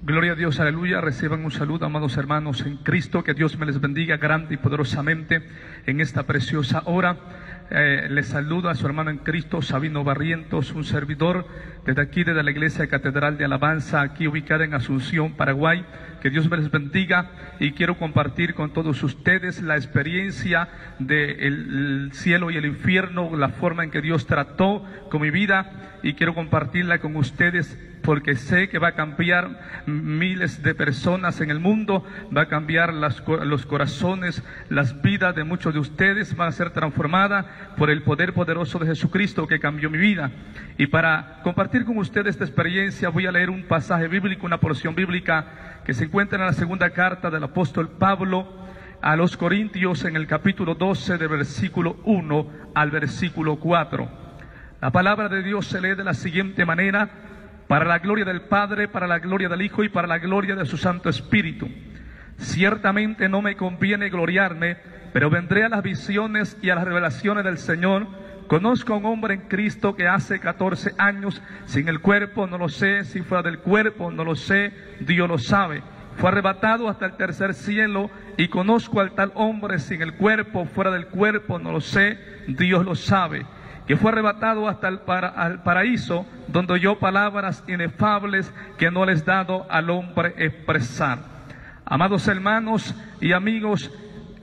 Gloria a Dios, aleluya. Reciban un saludo, amados hermanos en Cristo. Que Dios me les bendiga grande y poderosamente en esta preciosa hora. Les saluda a su hermano en Cristo, Sabino Barrientos, un servidor desde aquí, desde la Iglesia Catedral de Alabanza, aquí ubicada en Asunción, Paraguay. Que Dios me les bendiga y quiero compartir con todos ustedes la experiencia del cielo y el infierno, la forma en que Dios trató con mi vida, y quiero compartirla con ustedes porque sé que va a cambiar miles de personas en el mundo, va a cambiar los corazones, las vidas de muchos de ustedes van a ser transformadas por el poder poderoso de Jesucristo que cambió mi vida. Y para compartir con ustedes esta experiencia voy a leer un pasaje bíblico, una porción bíblica que se encuentra en la segunda carta del apóstol Pablo a los Corintios, en el capítulo 12, del versículo 1 al versículo 4. La palabra de Dios se lee de la siguiente manera: para la gloria del Padre, para la gloria del Hijo y para la gloria de su Santo Espíritu. Ciertamente no me conviene gloriarme, pero vendré a las visiones y a las revelaciones del Señor. Conozco a un hombre en Cristo que hace 14 años, sin el cuerpo, no lo sé, si fuera del cuerpo, no lo sé, Dios lo sabe. Fue arrebatado hasta el tercer cielo, y conozco al tal hombre sin el cuerpo, fuera del cuerpo, no lo sé, Dios lo sabe, que fue arrebatado hasta al paraíso, donde oyó palabras inefables que no les dado al hombre expresar. Amados hermanos y amigos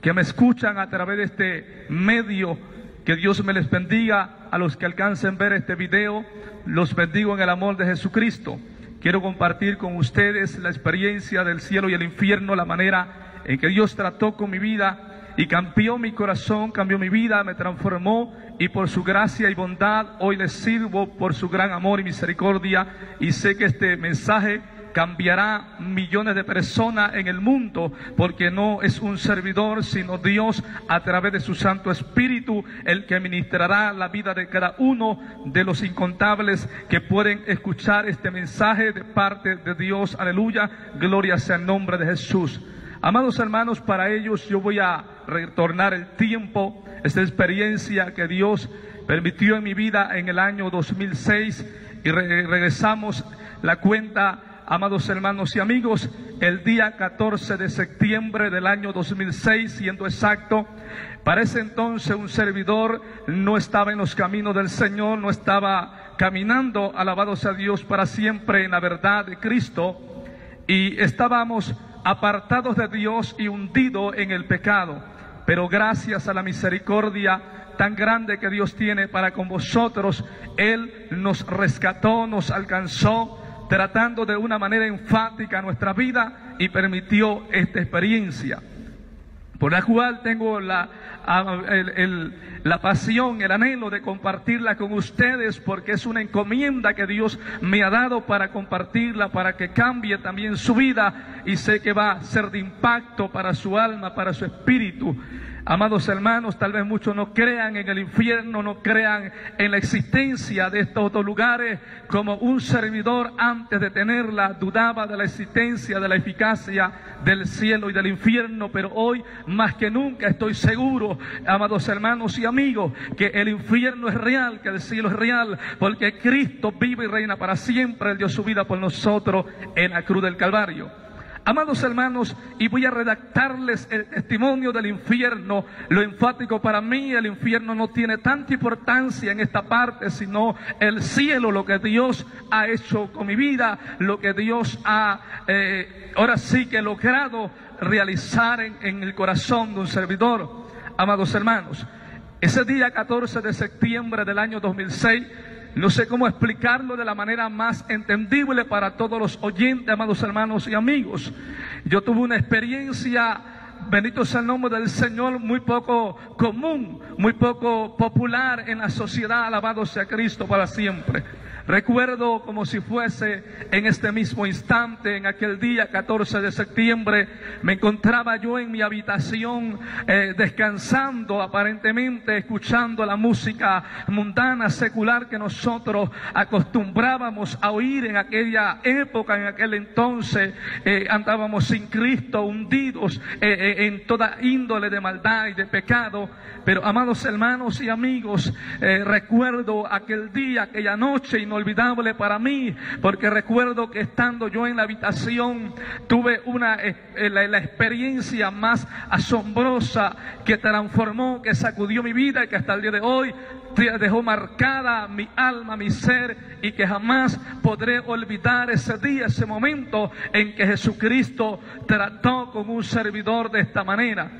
que me escuchan a través de este medio, que Dios me les bendiga. A los que alcancen ver este video, los bendigo en el amor de Jesucristo. Quiero compartir con ustedes la experiencia del cielo y el infierno, la manera en que Dios trató con mi vida y cambió mi corazón, cambió mi vida, me transformó, y por su gracia y bondad hoy les sirvo por su gran amor y misericordia, y sé que este mensaje cambiará millones de personas en el mundo, porque no es un servidor, sino Dios a través de su Santo Espíritu el que ministrará la vida de cada uno de los incontables que pueden escuchar este mensaje de parte de Dios. Aleluya, gloria sea el nombre de Jesús. Amados hermanos, para ellos yo voy a retornar el tiempo, esta experiencia que Dios permitió en mi vida en el año 2006, y regresamos la cuenta, amados hermanos y amigos, el día 14 de septiembre del año 2006, siendo exacto. Para ese entonces un servidor no estaba en los caminos del Señor, no estaba caminando, alabado sea Dios, para siempre en la verdad de Cristo, y estábamos apartados de Dios y hundidos en el pecado. Pero gracias a la misericordia tan grande que Dios tiene para con vosotros, Él nos rescató, nos alcanzó, tratando de una manera enfática nuestra vida, y permitió esta experiencia, por la cual tengo la pasión, el anhelo de compartirla con ustedes, porque es una encomienda que Dios me ha dado para compartirla, para que cambie también su vida, y sé que va a ser de impacto para su alma, para su espíritu. Amados hermanos, tal vez muchos no crean en el infierno, no crean en la existencia de estos dos lugares, como un servidor antes de tenerla dudaba de la existencia, de la eficacia del cielo y del infierno, pero hoy más que nunca estoy seguro, amados hermanos y amigos, que el infierno es real, que el cielo es real, porque Cristo vive y reina para siempre. Él dio su vida por nosotros en la cruz del Calvario. Amados hermanos, y voy a redactarles el testimonio del infierno. Lo enfático para mí, el infierno no tiene tanta importancia en esta parte, sino el cielo, lo que Dios ha hecho con mi vida, lo que Dios ha, ahora sí que logrado realizar en el corazón de un servidor. Amados hermanos, ese día 14 de septiembre del año 2006, no sé cómo explicarlo de la manera más entendible para todos los oyentes, amados hermanos y amigos. Yo tuve una experiencia, bendito sea el nombre del Señor, muy poco común, muy poco popular en la sociedad. Alabado sea Cristo para siempre. Recuerdo como si fuese en este mismo instante, en aquel día 14 de septiembre, me encontraba yo en mi habitación descansando, aparentemente escuchando la música mundana, secular, que nosotros acostumbrábamos a oír en aquella época, en aquel entonces. Andábamos sin Cristo, hundidos en toda índole de maldad y de pecado. Pero amados hermanos y amigos, recuerdo aquel día, aquella noche, y no inolvidable para mí, porque recuerdo que estando yo en la habitación tuve la experiencia más asombrosa que transformó, que sacudió mi vida y que hasta el día de hoy dejó marcada mi alma, mi ser, y que jamás podré olvidar ese día, ese momento en que Jesucristo trató con un servidor de esta manera.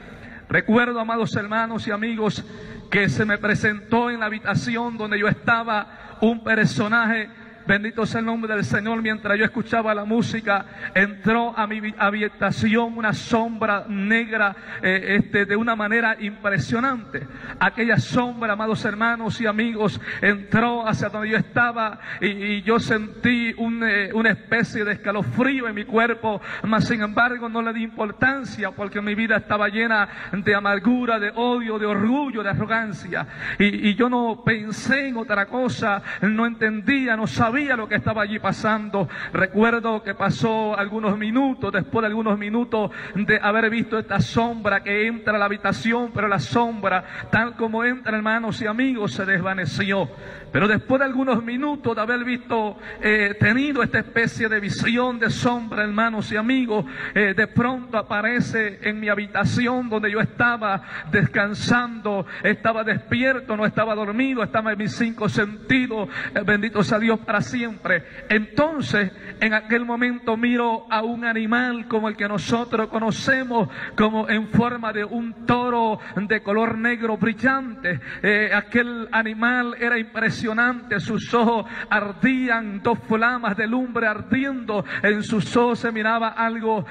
Recuerdo, amados hermanos y amigos, que se me presentó en la habitación donde yo estaba un personaje. Bendito sea el nombre del Señor. Mientras yo escuchaba la música, entró a mi habitación una sombra negra de una manera impresionante. Aquella sombra, amados hermanos y amigos, entró hacia donde yo estaba y yo sentí una especie de escalofrío en mi cuerpo, mas sin embargo no le di importancia, porque mi vida estaba llena de amargura, de odio, de orgullo, de arrogancia, y yo no pensé en otra cosa, no entendía, no sabía lo que estaba allí pasando. Recuerdo que pasó algunos minutos, después de algunos minutos de haber visto esta sombra que entra a la habitación, pero la sombra, tal como entra, hermanos y amigos, se desvaneció. Pero después de algunos minutos de haber visto, tenido esta especie de visión de sombra, hermanos y amigos, de pronto aparece en mi habitación donde yo estaba descansando, estaba despierto, no estaba dormido, estaba en mis 5 sentidos, bendito sea Dios para siempre. Entonces, en aquel momento miro a un animal como el que nosotros conocemos, como en forma de un toro de color negro brillante. Aquel animal era impresionante, sus ojos ardían, 2 flamas de lumbre ardiendo en sus ojos, se miraba algo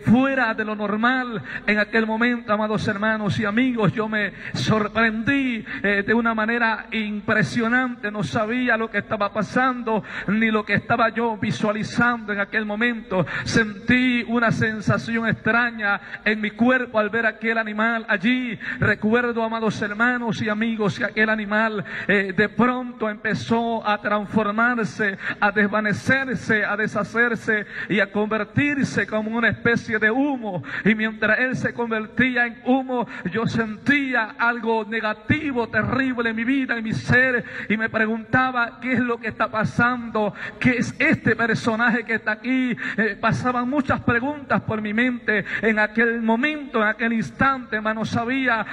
fuera de lo normal. En aquel momento, amados hermanos y amigos, yo me sorprendí de una manera impresionante. No sabía lo que estaba pasando ni lo que estaba yo visualizando en aquel momento. Sentí una sensación extraña en mi cuerpo al ver aquel animal allí. Recuerdo, amados hermanos y amigos, que aquel animal de pronto empezó a transformarse, a desvanecerse, a deshacerse y a convertirse como una especie de humo. Y mientras él se convertía en humo, yo sentía algo negativo, terrible en mi vida, en mi ser, y me preguntaba qué es lo que está pasando, qué es este personaje que está aquí. Pasaban muchas preguntas por mi mente en aquel momento, en aquel instante, hermano. Sabía,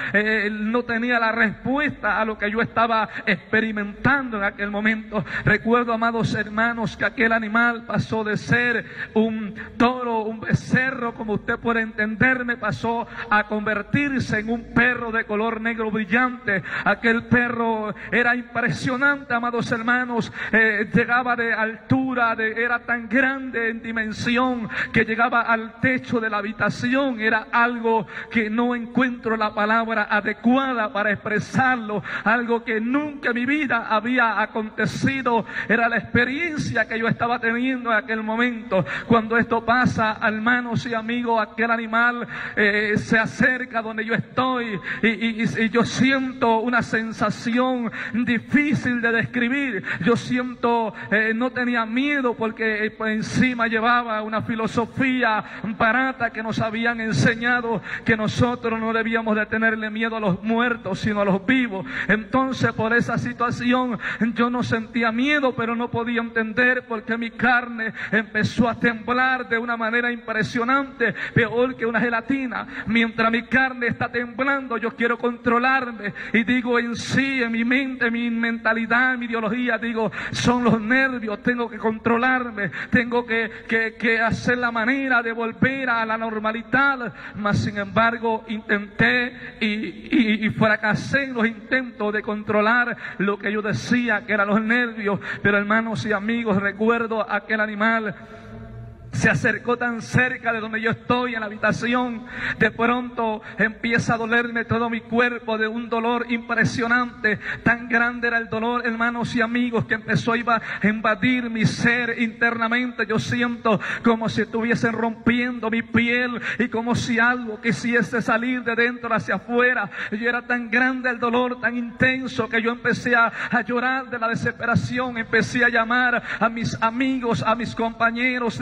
no tenía la respuesta a lo que yo estaba experimentando en aquel momento. Recuerdo, amados hermanos, que aquel animal pasó de ser un toro, un becerro, como usted puede entenderme, pasó a convertirse en un perro de color negro brillante. Aquel perro era impresionante, amados hermanos. Llegaba de altura, era tan grande en dimensión que llegaba al techo de la habitación. Era algo que no encuentro la palabra adecuada para expresarlo, algo que nunca en mi vida había acontecido. Era la experiencia que yo estaba teniendo en aquel momento. Cuando esto pasa, hermanos y amigos, aquel animal se acerca donde yo estoy y yo siento una sensación difícil de describir. Yo siento, no tenía miedo, porque encima llevaba una filosofía barata que nos habían enseñado que nosotros no debíamos de tenerle miedo a los muertos, sino a los vivos. Entonces, por esa situación, yo no sentía miedo, pero no podía entender por qué mi carne empezó a temblar de una manera impresionante, peor que una gelatina. Mientras mi carne está temblando, yo quiero controlarme y digo en sí, en mi mente, mi mentalidad, mi ideología, digo, son los nervios, tengo que controlarme, tengo que hacer la manera de volver a la normalidad. Mas sin embargo intenté y fracasé en los intentos de controlar lo que yo decía que eran los nervios. Pero hermanos y amigos, recuerdo aquel animal se acercó tan cerca de donde yo estoy en la habitación. De pronto empieza a dolerme todo mi cuerpo, de un dolor impresionante. Tan grande era el dolor, hermanos y amigos, que empezó a invadir mi ser internamente. Yo siento como si estuviesen rompiendo mi piel y como si algo quisiese salir de dentro hacia afuera. Y era tan grande el dolor, tan intenso, que yo empecé a llorar de la desesperación. Empecé a llamar a mis amigos, a mis compañeros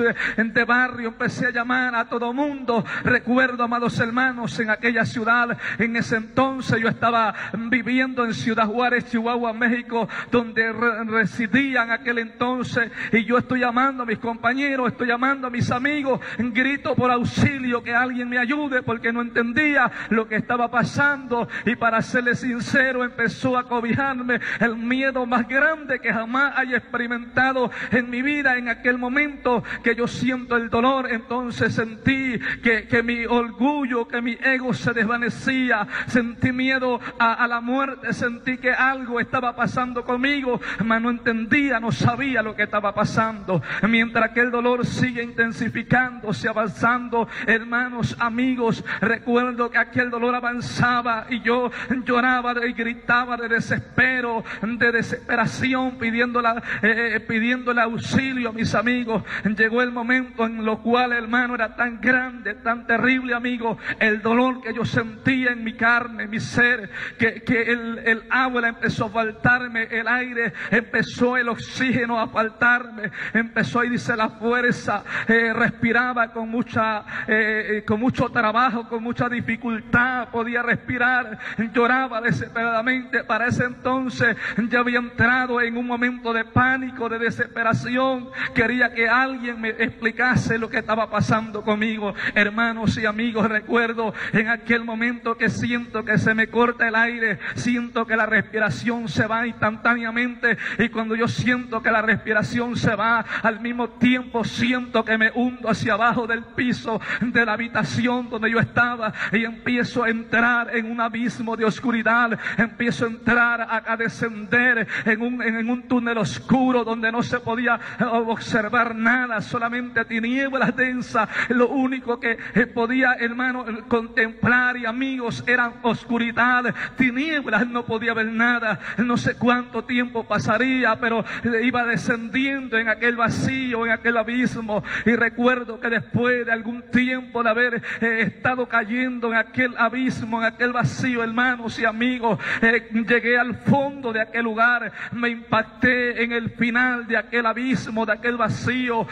de barrio, empecé a llamar a todo mundo. Recuerdo, amados hermanos, en aquella ciudad, en ese entonces yo estaba viviendo en Ciudad Juárez, Chihuahua, México, donde residía en aquel entonces, y yo estoy llamando a mis compañeros, estoy llamando a mis amigos, grito por auxilio, que alguien me ayude, porque no entendía lo que estaba pasando. Y para serles sincero, empezó a cobijarme el miedo más grande que jamás haya experimentado en mi vida. En aquel momento que yo siento el dolor, entonces sentí que mi orgullo, que mi ego se desvanecía, sentí miedo a la muerte, sentí que algo estaba pasando conmigo, mas no entendía, no sabía lo que estaba pasando. Mientras que el dolor sigue intensificándose, avanzando, hermanos, amigos, recuerdo que aquel dolor avanzaba y yo lloraba y gritaba de desespero, de desesperación, pidiéndole auxilio a mis amigos. Llegó el momento en lo cual, hermano, era tan grande, tan terrible, amigo, el dolor que yo sentía en mi carne, en mi ser, que el agua empezó a faltarme, el aire empezó, el oxígeno a faltarme, empezó ahí, dice, la fuerza, respiraba con mucho trabajo, con mucha dificultad, podía respirar, lloraba desesperadamente. Para ese entonces ya había entrado en un momento de pánico, de desesperación. Quería que alguien me explicase lo que estaba pasando conmigo. Hermanos y amigos, recuerdo en aquel momento que siento que se me corta el aire, siento que la respiración se va instantáneamente, y cuando yo siento que la respiración se va, al mismo tiempo siento que me hundo hacia abajo del piso de la habitación donde yo estaba, y empiezo a entrar en un abismo de oscuridad, empiezo a entrar a descender en un túnel oscuro donde no se podía observar nada, solamente tinieblas densas. Lo único que podía, hermano, contemplar, y amigos, eran oscuridad, tinieblas, no podía ver nada. No sé cuánto tiempo pasaría, pero iba descendiendo en aquel vacío, en aquel abismo. Y recuerdo que después de algún tiempo de haber estado cayendo en aquel abismo, en aquel vacío, hermanos y amigos, llegué al fondo de aquel lugar, me impacté en el final de aquel abismo, de aquel vacío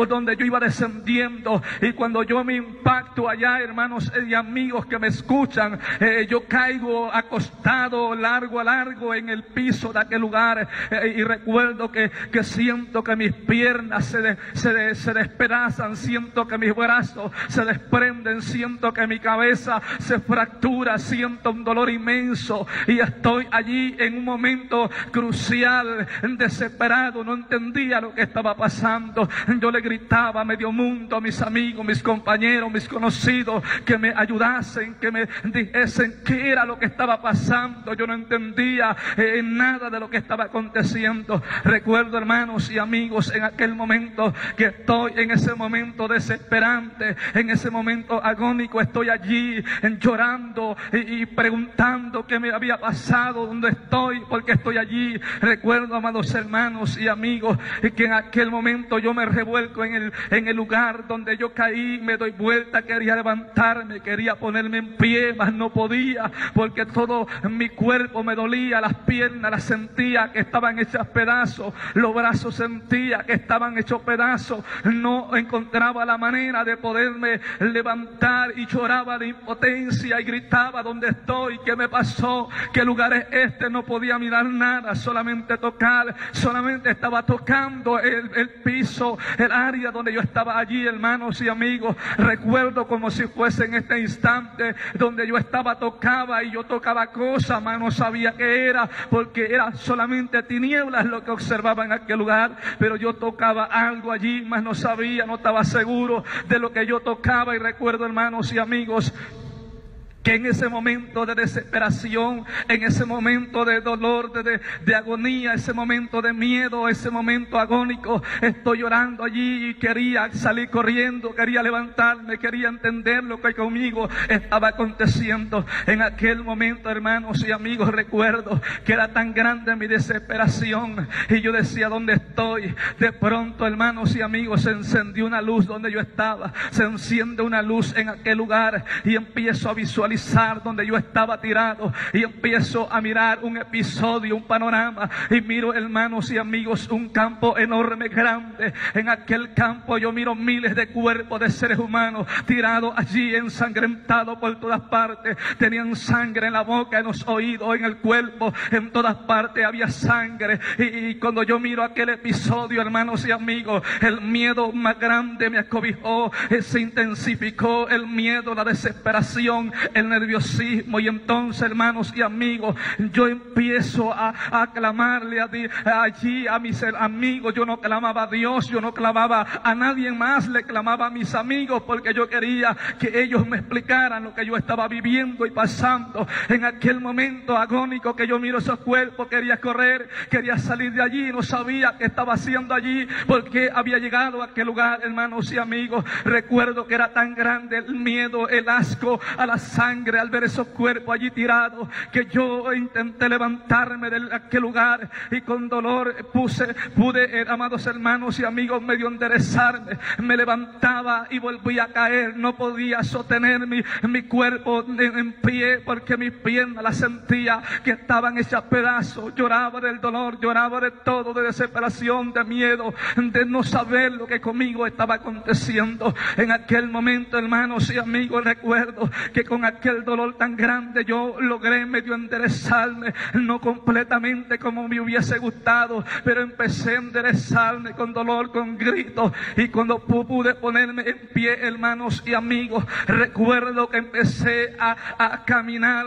donde yo iba descendiendo. Y cuando yo me impacto allá, hermanos y amigos que me escuchan, yo caigo acostado largo a largo en el piso de aquel lugar, y recuerdo que siento que mis piernas se despedazan, siento que mis brazos se desprenden, siento que mi cabeza se fractura, siento un dolor inmenso, y estoy allí en un momento crucial, desesperado, no entendía lo que estaba pasando. Yo le gritaba a medio mundo, a mis amigos, mis compañeros, mis conocidos, que me ayudasen, que me dijesen qué era lo que estaba pasando. Yo no entendía nada de lo que estaba aconteciendo. Recuerdo, hermanos y amigos, en aquel momento que estoy en ese momento desesperante, en ese momento agónico, estoy allí llorando y preguntando qué me había pasado, dónde estoy, por qué estoy allí. Recuerdo, amados hermanos y amigos, que en aquel momento yo me revuelco en el lugar donde yo caí, me doy vuelta, quería levantarme, quería ponerme en pie, mas no podía, porque todo mi cuerpo me dolía, las piernas las sentía que estaban hechas pedazos, los brazos sentía que estaban hechos pedazos, no encontraba la manera de poderme levantar, y lloraba de impotencia y gritaba: ¿dónde estoy? ¿Qué me pasó? ¿Qué lugar es este? No podía mirar nada, solamente tocar, solamente estaba tocando el piso, el área donde yo estaba allí, hermanos y amigos. Recuerdo como si fuese en este instante donde yo estaba, tocaba, y yo tocaba cosas, mas no sabía qué era, porque era solamente tinieblas lo que observaba en aquel lugar. Pero yo tocaba algo allí, mas no sabía, no estaba seguro de lo que yo tocaba. Y recuerdo, hermanos y amigos, que en ese momento de desesperación, en ese momento de dolor, de agonía, ese momento de miedo, ese momento agónico, estoy llorando allí y quería salir corriendo, quería levantarme, quería entender lo que conmigo estaba aconteciendo. En aquel momento, hermanos y amigos, recuerdo que era tan grande mi desesperación, y yo decía: ¿dónde estoy? De pronto, hermanos y amigos, se encendió una luz donde yo estaba, se enciende una luz en aquel lugar, y empiezo a visualizar visualizar donde yo estaba tirado y empiezo a mirar un episodio, un panorama, y miro, hermanos y amigos, un campo enorme, grande. En aquel campo yo miro miles de cuerpos de seres humanos tirados allí, ensangrentados por todas partes. Tenían sangre en la boca, en los oídos, en el cuerpo, en todas partes había sangre. Y cuando yo miro aquel episodio, hermanos y amigos, el miedo más grande me acobijó, se intensificó el miedo, la desesperación, el nerviosismo. Y entonces, hermanos y amigos, yo empiezo a clamarle allí a mis amigos. Yo no clamaba a Dios, yo no clamaba a nadie más, le clamaba a mis amigos, porque yo quería que ellos me explicaran lo que yo estaba viviendo y pasando. En aquel momento agónico que yo miro esos cuerpos, quería correr, quería salir de allí, no sabía qué estaba haciendo allí, porque había llegado a aquel lugar, hermanos y amigos. Recuerdo que era tan grande el miedo, el asco a la sangre al ver esos cuerpos allí tirados, que yo intenté levantarme de aquel lugar y con dolor pude, amados hermanos y amigos, medio enderezarme. Me levantaba y volvía a caer, no podía sostener mi cuerpo en pie, porque mis piernas las sentía que estaban hechas pedazos. Lloraba del dolor, lloraba de todo, de desesperación, de miedo, de no saber lo que conmigo estaba aconteciendo. En aquel momento, hermanos y amigos, recuerdo que con aquel dolor tan grande yo logré medio enderezarme, no completamente como me hubiese gustado, pero empecé a enderezarme con dolor, con gritos. Y cuando pude ponerme en pie, hermanos y amigos, recuerdo que empecé a caminar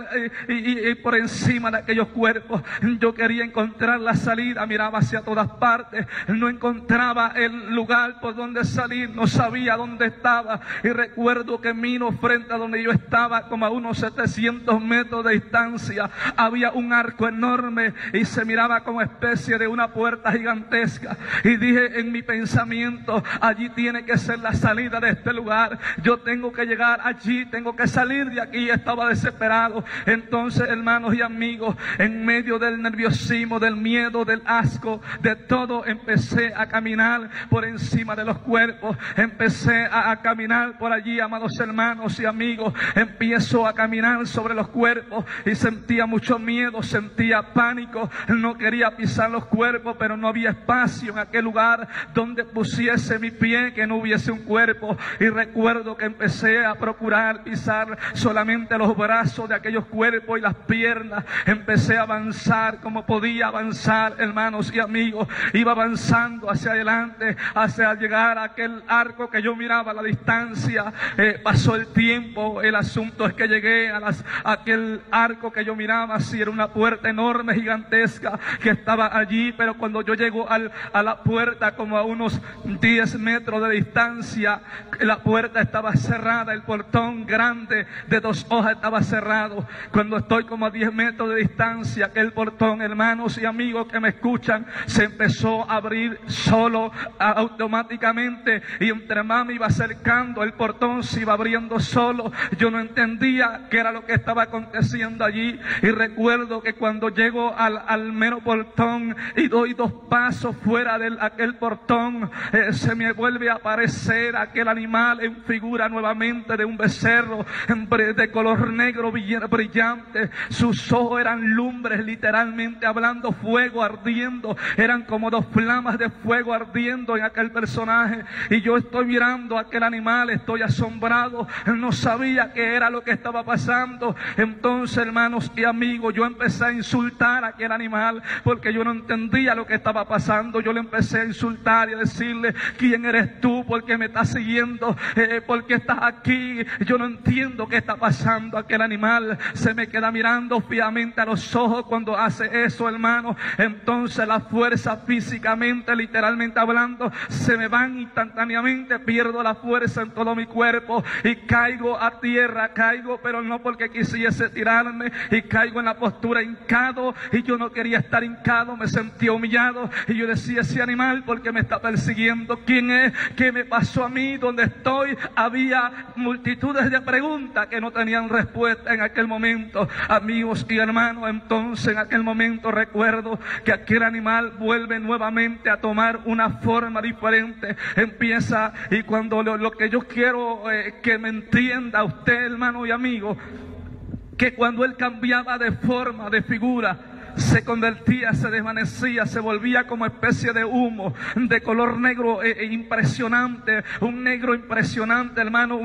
y por encima de aquellos cuerpos. Yo quería encontrar la salida, miraba hacia todas partes, no encontraba el lugar por donde salir, no sabía dónde estaba. Y recuerdo que miro frente a donde yo estaba, como a unos 700 metros de distancia, había un arco enorme y se miraba como especie de una puerta gigantesca. Y dije en mi pensamiento, allí tiene que ser la salida de este lugar, yo tengo que llegar allí, tengo que salir de aquí. Estaba desesperado. Entonces, hermanos y amigos, en medio del nerviosismo, del miedo, del asco, de todo, empecé a caminar por encima de los cuerpos. Empecé a caminar por allí, amados hermanos y amigos. Empiezo a caminar sobre los cuerpos y sentía mucho miedo, sentía pánico. No quería pisar los cuerpos, pero no había espacio en aquel lugar donde pusiese mi pie, que no hubiese un cuerpo. Y recuerdo que empecé a procurar pisar solamente los brazos de aquellos cuerpos y las piernas. Empecé a avanzar como podía avanzar, hermanos y amigos. Iba avanzando hacia adelante, hacia llegar a aquel arco que yo miraba a la distancia. Pasó el tiempo, el asunto es que llegué a aquel arco que yo miraba. Así era una puerta enorme, gigantesca, que estaba allí. Pero cuando yo llego a la puerta, como a unos 10 metros de distancia, la puerta estaba cerrada, el portón grande de 2 hojas estaba cerrado. Cuando estoy como a 10 metros de distancia, aquel portón, hermanos y amigos que me escuchan, se empezó a abrir solo, automáticamente, y entre más me iba acercando, el portón se iba abriendo solo. Yo no entendía qué era lo que estaba aconteciendo allí. Y recuerdo que cuando llego al mero portón y doy 2 pasos fuera de aquel portón, se me vuelve a aparecer aquel animal en figura nuevamente de un becerro de color negro brillante. Sus ojos eran lumbres, literalmente hablando, fuego ardiendo. Eran como 2 flamas de fuego ardiendo en aquel personaje. Y yo estoy mirando a aquel animal, estoy asombrado, no sabía qué era lo que estaba pasando. Entonces, hermanos y amigos, yo empecé a insultar a aquel animal, porque yo no entendía lo que estaba pasando. Yo le empecé a insultar y a decirle: ¿quién eres tú? ¿Por qué me estás siguiendo? ¿Por qué estás aquí? Yo no entiendo qué está pasando. Aquel animal se me queda mirando fijamente a los ojos cuando hace eso, hermano. Entonces las fuerzas físicamente, literalmente hablando, se me van instantáneamente. Pierdo la fuerza en todo mi cuerpo y caigo a tierra. Caigo, pero no porque quisiese tirarme, y caigo en la postura hincado. Y yo no quería estar hincado, me sentía humillado. Y yo decía: ese animal, ¿por qué me está persiguiendo? ¿Quién es? ¿Qué me pasó a mí? ¿Dónde estoy? Había multitudes de preguntas que no tenían respuesta en aquel momento, amigos y hermanos. Entonces, en aquel momento recuerdo que aquel animal vuelve nuevamente a tomar una forma diferente. Empieza, y cuando lo que yo quiero que me entienda usted, hermano y amigo, que cuando él cambiaba de forma, de figura, se convertía, se desvanecía, se volvía como especie de humo, de color negro impresionante, un negro impresionante, hermano,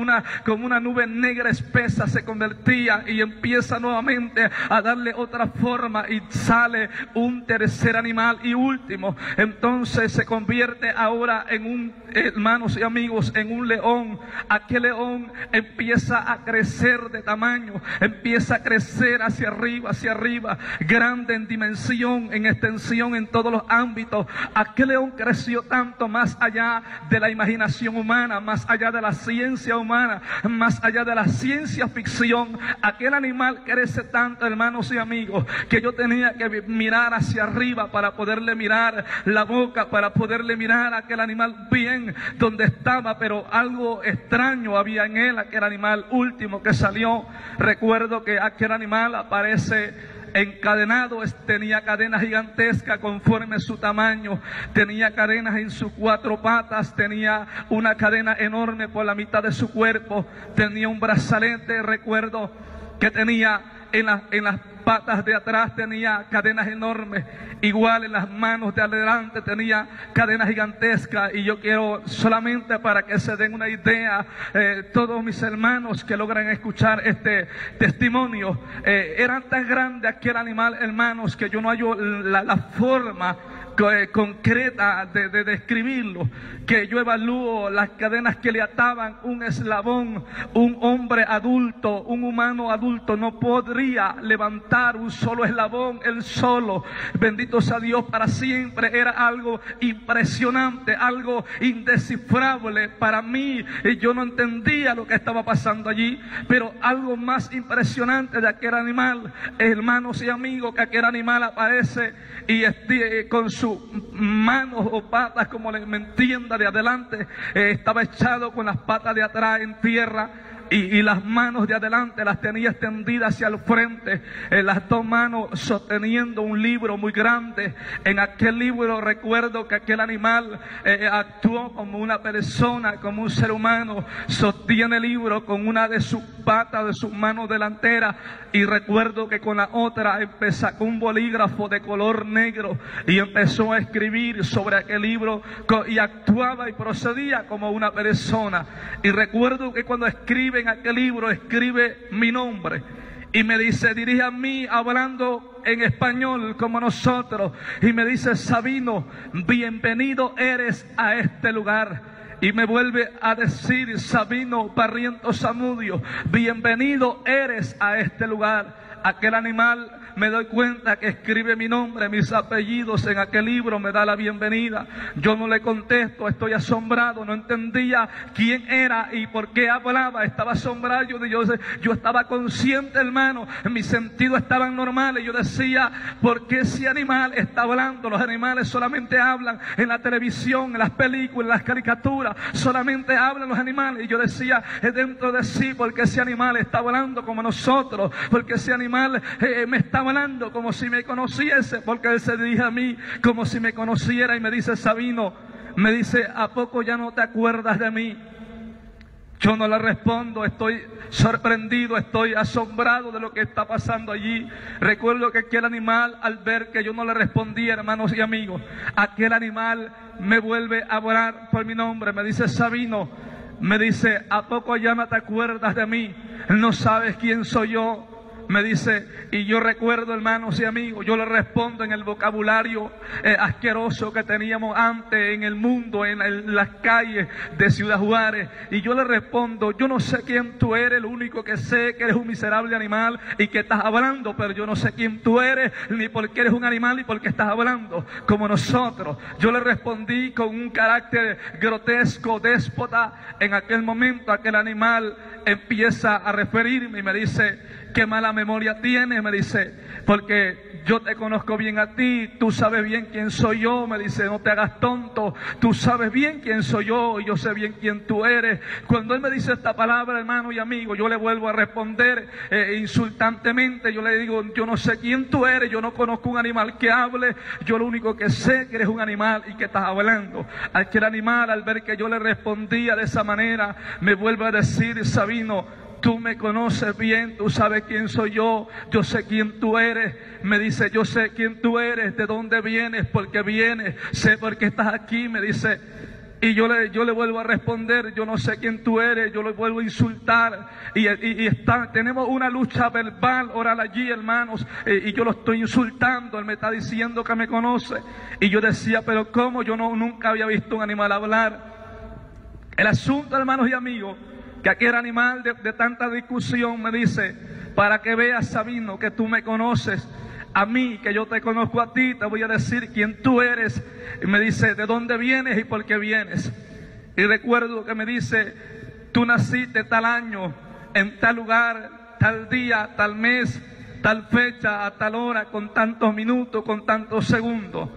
como una nube negra espesa se convertía y empieza nuevamente a darle otra forma y sale un tercer animal y último. Entonces se convierte ahora en un, hermanos y amigos, en un león. Aquel león empieza a crecer de tamaño, empieza a crecer hacia arriba, grande en dimensión, en extensión, en todos los ámbitos. Aquel león creció tanto más allá de la imaginación humana, más allá de la ciencia humana, más allá de la ciencia ficción. Aquel animal crece tanto, hermanos y amigos, que yo tenía que mirar hacia arriba para poderle mirar la boca, para poderle mirar a aquel animal bien donde estaba, pero algo extraño había en él, aquel animal último que salió. Recuerdo que aquel animal aparece encadenado, tenía cadenas gigantescas conforme su tamaño, tenía cadenas en sus 4 patas, tenía una cadena enorme por la mitad de su cuerpo, tenía un brazalete, recuerdo que tenía en las patas de atrás tenía cadenas enormes, igual en las manos de adelante tenía cadenas gigantescas. Y yo quiero solamente para que se den una idea, todos mis hermanos que logran escuchar este testimonio, era tan grande aquel animal, hermanos, que yo no hallo la forma concreta de describirlo, que yo evalúo las cadenas que le ataban un eslabón. Un hombre adulto, un humano adulto no podría levantar un solo eslabón él solo. Bendito sea Dios para siempre. Era algo impresionante, algo indescifrable para mí. Yo no entendía lo que estaba pasando allí, pero algo más impresionante de aquel animal, hermanos y amigos, que aquel animal aparece y con sus manos o patas, como me entienda, de adelante, estaba echado con las patas de atrás en tierra. Y las manos de adelante las tenía extendidas hacia el frente, las 2 manos sosteniendo un libro muy grande. En aquel libro recuerdo que aquel animal actuó como una persona, como un ser humano. Sostiene el libro con una de sus patas, de sus manos delanteras, y recuerdo que con la otra sacó un bolígrafo de color negro y empezó a escribir sobre aquel libro, y actuaba y procedía como una persona. Y recuerdo que cuando escribe en aquel libro, escribe mi nombre y me dice, dirige a mí hablando en español como nosotros, y me dice: Sabino, bienvenido eres a este lugar. Y me vuelve a decir: Sabino Barrientos Zamudio, bienvenido eres a este lugar. Aquel animal, me doy cuenta que escribe mi nombre, mis apellidos en aquel libro, me da la bienvenida. Yo no le contesto, estoy asombrado, no entendía quién era y por qué hablaba, estaba asombrado. Yo estaba consciente, hermano, mis sentidos estaban normales. Yo decía: ¿por qué ese animal está hablando? Los animales solamente hablan en la televisión, en las películas, en las caricaturas, solamente hablan los animales. Y yo decía dentro de sí: ¿por qué ese animal está hablando como nosotros? Porque ese animal me está hablando como si me conociese, porque él se dirige a mí como si me conociera y me dice: Sabino, me dice, ¿a poco ya no te acuerdas de mí? Yo no le respondo, estoy sorprendido, estoy asombrado de lo que está pasando allí. Recuerdo que aquel animal, al ver que yo no le respondía, hermanos y amigos, aquel animal me vuelve a hablar por mi nombre, me dice: Sabino, me dice, ¿a poco ya no te acuerdas de mí? ¿No sabes quién soy yo? Me dice, y yo recuerdo, hermanos y amigos, yo le respondo en el vocabulario asqueroso que teníamos antes en el mundo, en las calles de Ciudad Juárez, y yo le respondo: yo no sé quién tú eres, lo único que sé que eres un miserable animal y que estás hablando, pero yo no sé quién tú eres, ni por qué eres un animal, ni por qué estás hablando como nosotros. Yo le respondí con un carácter grotesco, déspota. En aquel momento aquel animal empieza a referirme y me dice: ¿qué mala memoria tienes? Me dice, porque yo te conozco bien a ti, tú sabes bien quién soy yo. Me dice: no te hagas tonto, tú sabes bien quién soy yo y yo sé bien quién tú eres. Cuando él me dice esta palabra, hermano y amigo, yo le vuelvo a responder insultantemente. Yo le digo: yo no sé quién tú eres, yo no conozco un animal que hable, yo lo único que sé es que eres un animal y que estás hablando. Aquel animal, al ver que yo le respondía de esa manera, me vuelve a decir: Sabino, tú me conoces bien, tú sabes quién soy yo sé quién tú eres. Me dice, yo sé quién tú eres, de dónde vienes, por qué vienes, sé por qué estás aquí, me dice. Y yo le vuelvo a responder, yo no sé quién tú eres, yo le vuelvo a insultar. Tenemos una lucha verbal, oral allí, hermanos, y yo lo estoy insultando, él me está diciendo que me conoce. Y yo decía, pero ¿cómo? Yo nunca había visto un animal hablar. El asunto, hermanos y amigos, que aquel animal de tanta discusión me dice, para que veas, Sabino, que tú me conoces a mí, que yo te conozco a ti, te voy a decir quién tú eres. Y me dice, ¿de dónde vienes y por qué vienes? Y recuerdo que me dice, tú naciste tal año, en tal lugar, tal día, tal mes, tal fecha, a tal hora, con tantos minutos, con tantos segundos.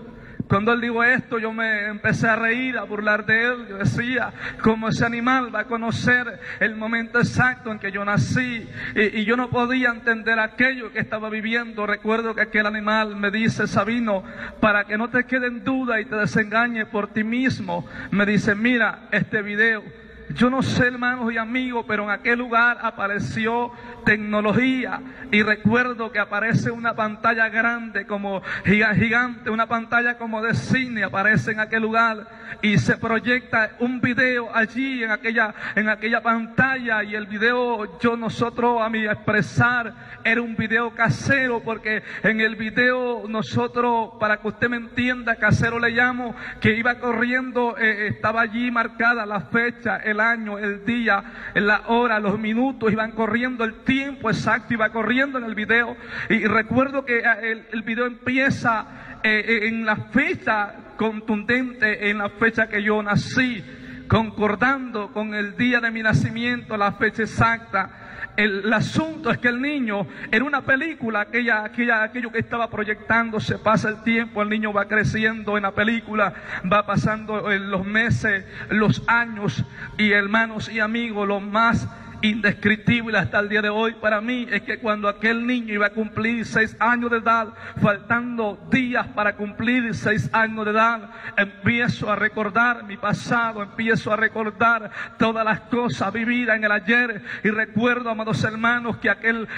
Cuando él dijo esto, yo me empecé a reír, a burlar de él. Yo decía, ¿cómo ese animal va a conocer el momento exacto en que yo nací? Y yo no podía entender aquello que estaba viviendo. Recuerdo que aquel animal me dice, Sabino, para que no te quede en duda y te desengañes por ti mismo, me dice, mira este video. Yo no sé, hermanos y amigos, pero en aquel lugar apareció tecnología, y recuerdo que aparece una pantalla grande, como gigante, una pantalla como de cine, aparece en aquel lugar, y se proyecta un video allí en aquella pantalla. Y el video, nosotros a mi expresar, era un video casero, porque en el video nosotros, para que usted me entienda, casero le llamo, que iba corriendo, estaba allí marcada la fecha, el año, el día, la hora, los minutos, iban corriendo, el tiempo exacto iba corriendo en el video. Y recuerdo que el video empieza en la fecha contundente, en la fecha que yo nací, concordando con el día de mi nacimiento, la fecha exacta. El asunto es que el niño, en una película, aquello que estaba proyectándose, pasa el tiempo, el niño va creciendo en la película, va pasando los meses, los años, y hermanos y amigos, lo más indescriptible hasta el día de hoy para mí es que cuando aquel niño iba a cumplir 6 años de edad, faltando días para cumplir 6 años de edad, empiezo a recordar mi pasado, empiezo a recordar todas las cosas vividas en el ayer. Y recuerdo, amados hermanos, que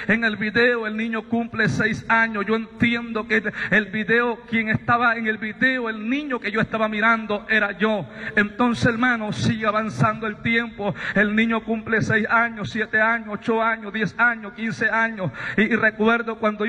en el video el niño cumple 6 años. Yo entiendo que el video, quien estaba en el video, el niño que yo estaba mirando, era yo. Entonces, hermanos, sigue avanzando el tiempo, el niño cumple 6 años, 7 años, 8 años, 10 años, 15 años. Y recuerdo cuando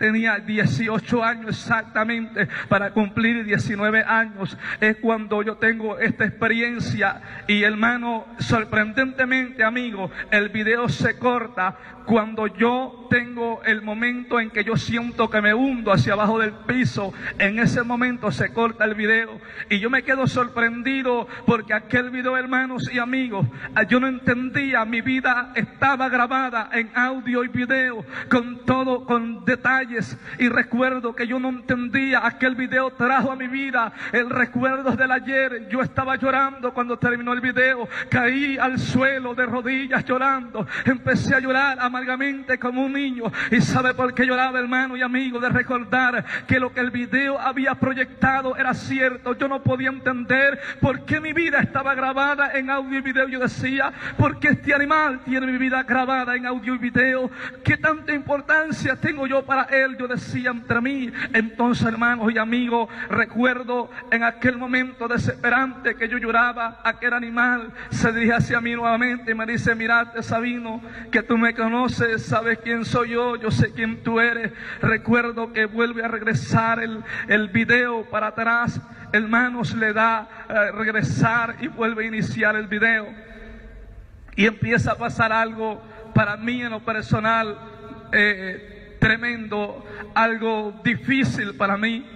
tenía 18 años exactamente para cumplir 19 años. Es cuando yo tengo esta experiencia. Y hermano, sorprendentemente, amigo, el video se corta cuando yo tengo el momento en que yo siento que me hundo hacia abajo del piso. En ese momento se corta el video. Y yo me quedo sorprendido porque aquel video, hermanos y amigos, yo no entendía. Mi vida estaba grabada en audio y video, con todo, con detalles. Y recuerdo que yo no entendía. Aquel video trajo a mi vida el recuerdo del ayer. Yo estaba llorando cuando terminó el video. Caí al suelo de rodillas llorando. Empecé a llorar amargamente como un niño. ¿Y sabe por qué lloraba, hermano y amigo? De recordar que lo que el video había proyectado era cierto. Yo no podía entender por qué mi vida estaba grabada en audio y video. Yo decía, ¿por qué este animal tiene mi vida grabada en audio y video? ¿Qué tanta importancia tengo yo para él? Yo decía entre mí. Entonces, hermanos y amigos, recuerdo en aquel momento desesperante que yo lloraba, aquel animal se dirige hacia mí nuevamente y me dice, mirate, Sabino, que tú me conoces, sabes quién soy yo sé quién tú eres. Recuerdo que vuelve a regresar el video para atrás, hermanos, le da regresar y vuelve a iniciar el video. Y empieza a pasar algo para mí en lo personal tremendo, algo difícil para mí.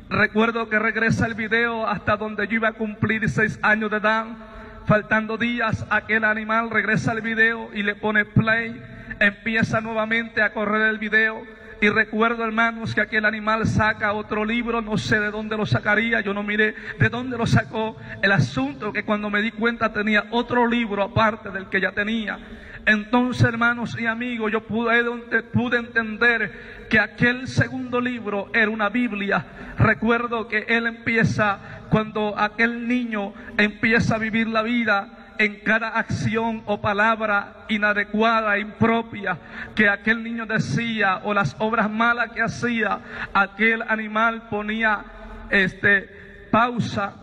Recuerdo que regresa el video hasta donde yo iba a cumplir 6 años de edad. Faltando días, aquel animal regresa al video y le pone play. Empieza nuevamente a correr el video. Y recuerdo, hermanos, que aquel animal saca otro libro. No sé de dónde lo sacaría, yo no miré de dónde lo sacó. El asunto que cuando me di cuenta tenía otro libro aparte del que ya tenía. Entonces, hermanos y amigos, yo pude entender que aquel segundo libro era una Biblia. Recuerdo que él empieza, cuando aquel niño empieza a vivir la vida, en cada acción o palabra inadecuada, impropia que aquel niño decía, o las obras malas que hacía, aquel animal ponía pausa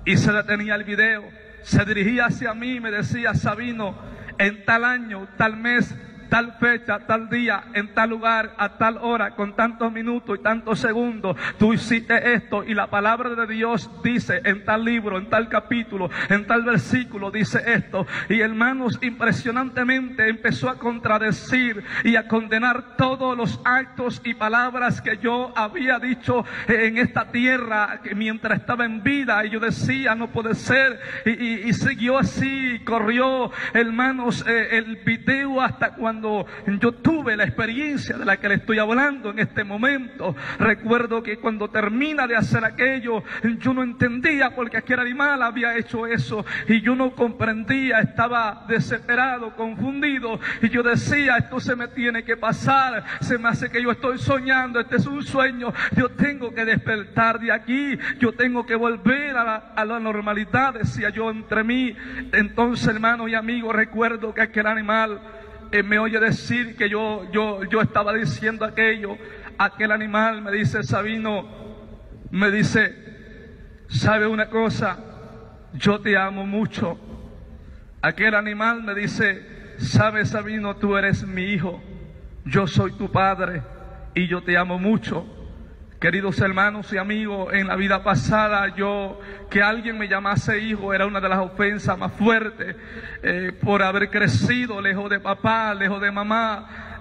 y se detenía el video. Se dirigía hacia mí y me decía: Sabino, en tal año, tal mes, tal fecha, tal día, en tal lugar, a tal hora, con tantos minutos y tantos segundos, tú hiciste esto, y la palabra de Dios dice en tal libro, en tal capítulo, en tal versículo dice esto. Y hermanos, impresionantemente empezó a contradecir y a condenar todos los actos y palabras que yo había dicho en esta tierra mientras estaba en vida. Y yo decía: no puede ser, y siguió así, corrió, hermanos, el video hasta cuando yo tuve la experiencia de la que le estoy hablando en este momento. Recuerdo que cuando termina de hacer aquello, yo no entendía por qué aquel animal había hecho eso, y yo no comprendía, estaba desesperado, confundido, y yo decía: esto se me tiene que pasar, se me hace que yo estoy soñando, este es un sueño, yo tengo que despertar de aquí, yo tengo que volver a la normalidad, decía yo entre mí. Entonces, hermano y amigo, recuerdo que aquel animal me oye decir que yo estaba diciendo aquello. Aquel animal me dice: Sabino, me dice: ¿sabe una cosa? Yo te amo mucho. Aquel animal me dice: ¿sabes, Sabino? Tú eres mi hijo, yo soy tu padre y yo te amo mucho. Queridos hermanos y amigos, en la vida pasada que alguien me llamase hijo era una de las ofensas más fuertes, por haber crecido lejos de papá, lejos de mamá.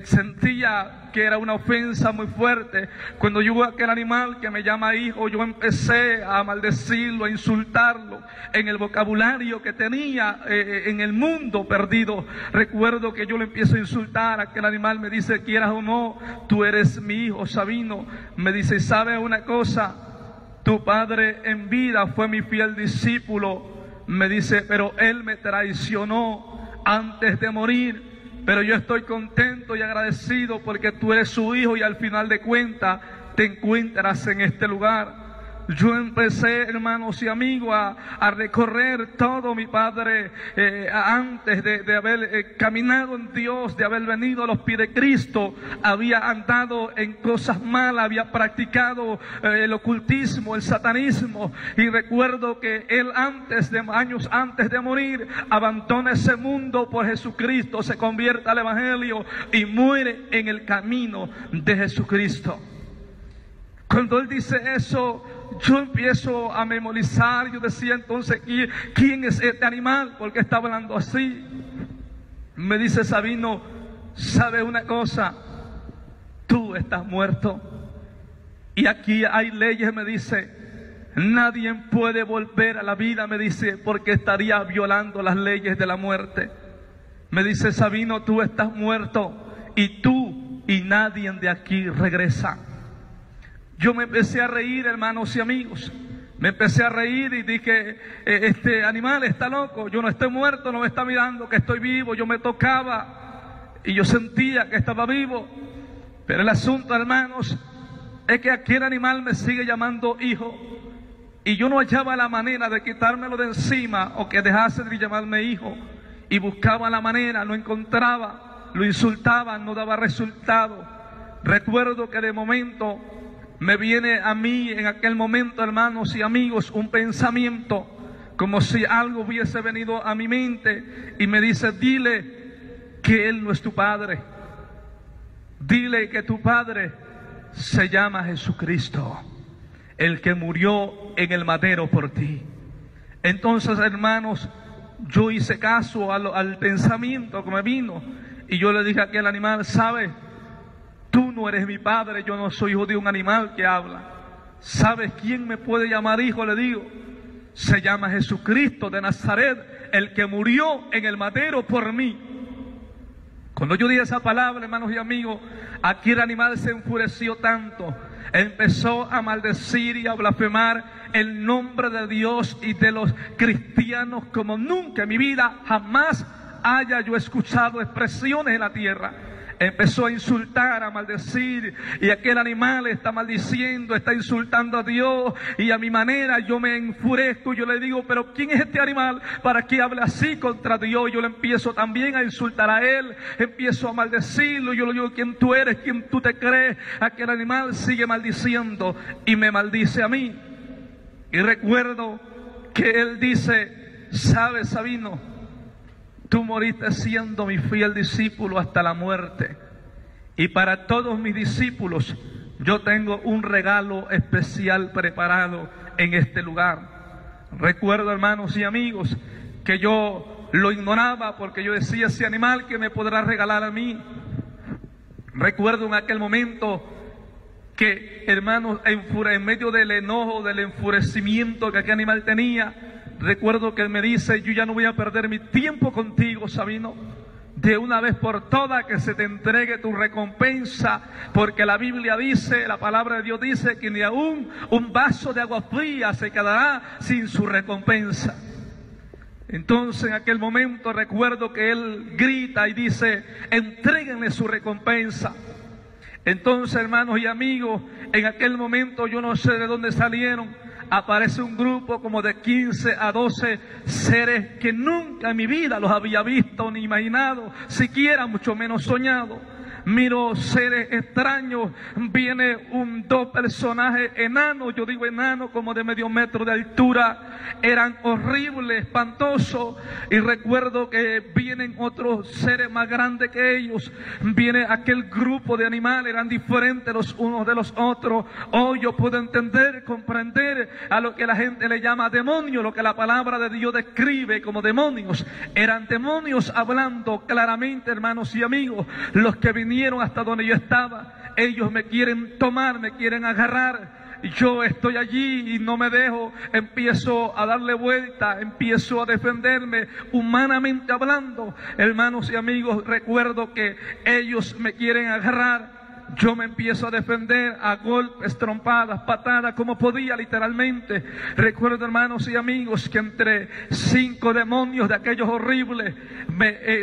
Sentía que era una ofensa muy fuerte. Cuando yo vi aquel animal que me llama hijo, yo empecé a maldecirlo, a insultarlo en el vocabulario que tenía en el mundo perdido. Recuerdo que yo le empiezo a insultar a aquel animal. Me dice: quieras o no, tú eres mi hijo, Sabino. Me dice: ¿sabes una cosa? Tu padre en vida fue mi fiel discípulo. Me dice: pero él me traicionó antes de morir. Pero yo estoy contento y agradecido porque tú eres su hijo, y al final de cuentas te encuentras en este lugar. Yo empecé, hermanos y amigos, a recorrer todo mi padre antes de haber caminado en Dios, de haber venido a los pies de Cristo. Había andado en cosas malas, había practicado el ocultismo, el satanismo, y recuerdo que él años antes de morir abandona ese mundo por Jesucristo, se convierte al Evangelio y muere en el camino de Jesucristo. Cuando él dice eso, yo empiezo a memorizar. Yo decía entonces: ¿quién es este animal? ¿Por qué está hablando así? Me dice: Sabino, ¿sabe una cosa? Tú estás muerto. Y aquí hay leyes, me dice. Nadie puede volver a la vida, me dice, porque estaría violando las leyes de la muerte. Me dice: Sabino, tú estás muerto, y tú y nadie de aquí regresa. Yo me empecé a reír, hermanos y amigos. Me empecé a reír y dije: este animal está loco. Yo no estoy muerto, no me está mirando que estoy vivo. Yo me tocaba y yo sentía que estaba vivo. Pero el asunto, hermanos, es que aquel animal me sigue llamando hijo, y yo no hallaba la manera de quitármelo de encima o que dejase de llamarme hijo. Y buscaba la manera, no encontraba, lo insultaba, no daba resultado. Recuerdo que de momento me viene a mí en aquel momento, hermanos y amigos, un pensamiento como si algo hubiese venido a mi mente y me dice: dile que él no es tu padre. Dile que tu padre se llama Jesucristo, el que murió en el madero por ti. Entonces, hermanos, yo hice caso al pensamiento que me vino, y yo le dije a aquel animal: ¿sabes? Tú no eres mi padre, yo no soy hijo de un animal que habla. ¿Sabes quién me puede llamar hijo? Le digo: se llama Jesucristo de Nazaret, el que murió en el madero por mí. Cuando yo dije esa palabra, hermanos y amigos, aquí el animal se enfureció tanto, empezó a maldecir y a blasfemar el nombre de Dios y de los cristianos como nunca en mi vida jamás haya yo escuchado expresiones en la tierra. empezó a insultar, a maldecir, y aquel animal está maldiciendo, está insultando a Dios, y a mi manera yo me enfurezco, yo le digo, pero ¿quién es este animal para que hable así contra Dios? Yo le empiezo también a insultar a él, empiezo a maldecirlo, yo le digo, ¿quién tú eres? ¿Quién tú te crees? Aquel animal sigue maldiciendo y me maldice a mí. Y recuerdo que él dice, ¿sabes, Sabino? Tú moriste siendo mi fiel discípulo hasta la muerte. Y para todos mis discípulos, yo tengo un regalo especial preparado en este lugar. Recuerdo, hermanos y amigos, que yo lo ignoraba porque yo decía, ese animal que me podrá regalar a mí. Recuerdo en aquel momento que, hermanos, en medio del enojo, del enfurecimiento que aquel animal tenía, recuerdo que él me dice, yo ya no voy a perder mi tiempo contigo, Sabino. De una vez por todas que se te entregue tu recompensa, porque la Biblia dice, la palabra de Dios dice que ni aún un vaso de agua fría se quedará sin su recompensa. Entonces en aquel momento recuerdo que él grita y dice, entréguenle su recompensa. Entonces, hermanos y amigos, en aquel momento yo no sé de dónde salieron, aparece un grupo como de 15 a 12 seres que nunca en mi vida los había visto ni imaginado, siquiera mucho menos soñado. Miro seres extraños, viene dos personajes enanos, yo digo enanos como de medio metro de altura, eran horribles, espantosos, y recuerdo que vienen otros seres más grandes que ellos, viene aquel grupo de animales, eran diferentes los unos de los otros. Hoy yo puedo entender, comprender a lo que la gente le llama demonios, lo que la palabra de Dios describe como demonios. Eran demonios hablando claramente, hermanos y amigos, los que vinieron hasta donde yo estaba. Ellos me quieren tomar, me quieren agarrar. Yo estoy allí y no me dejo, empiezo a darle vuelta, empiezo a defenderme humanamente hablando. Hermanos y amigos, recuerdo que ellos me quieren agarrar. Yo me empiezo a defender a golpes, trompadas, patadas, como podía literalmente. Recuerdo, hermanos y amigos, que entre 5 demonios de aquellos horribles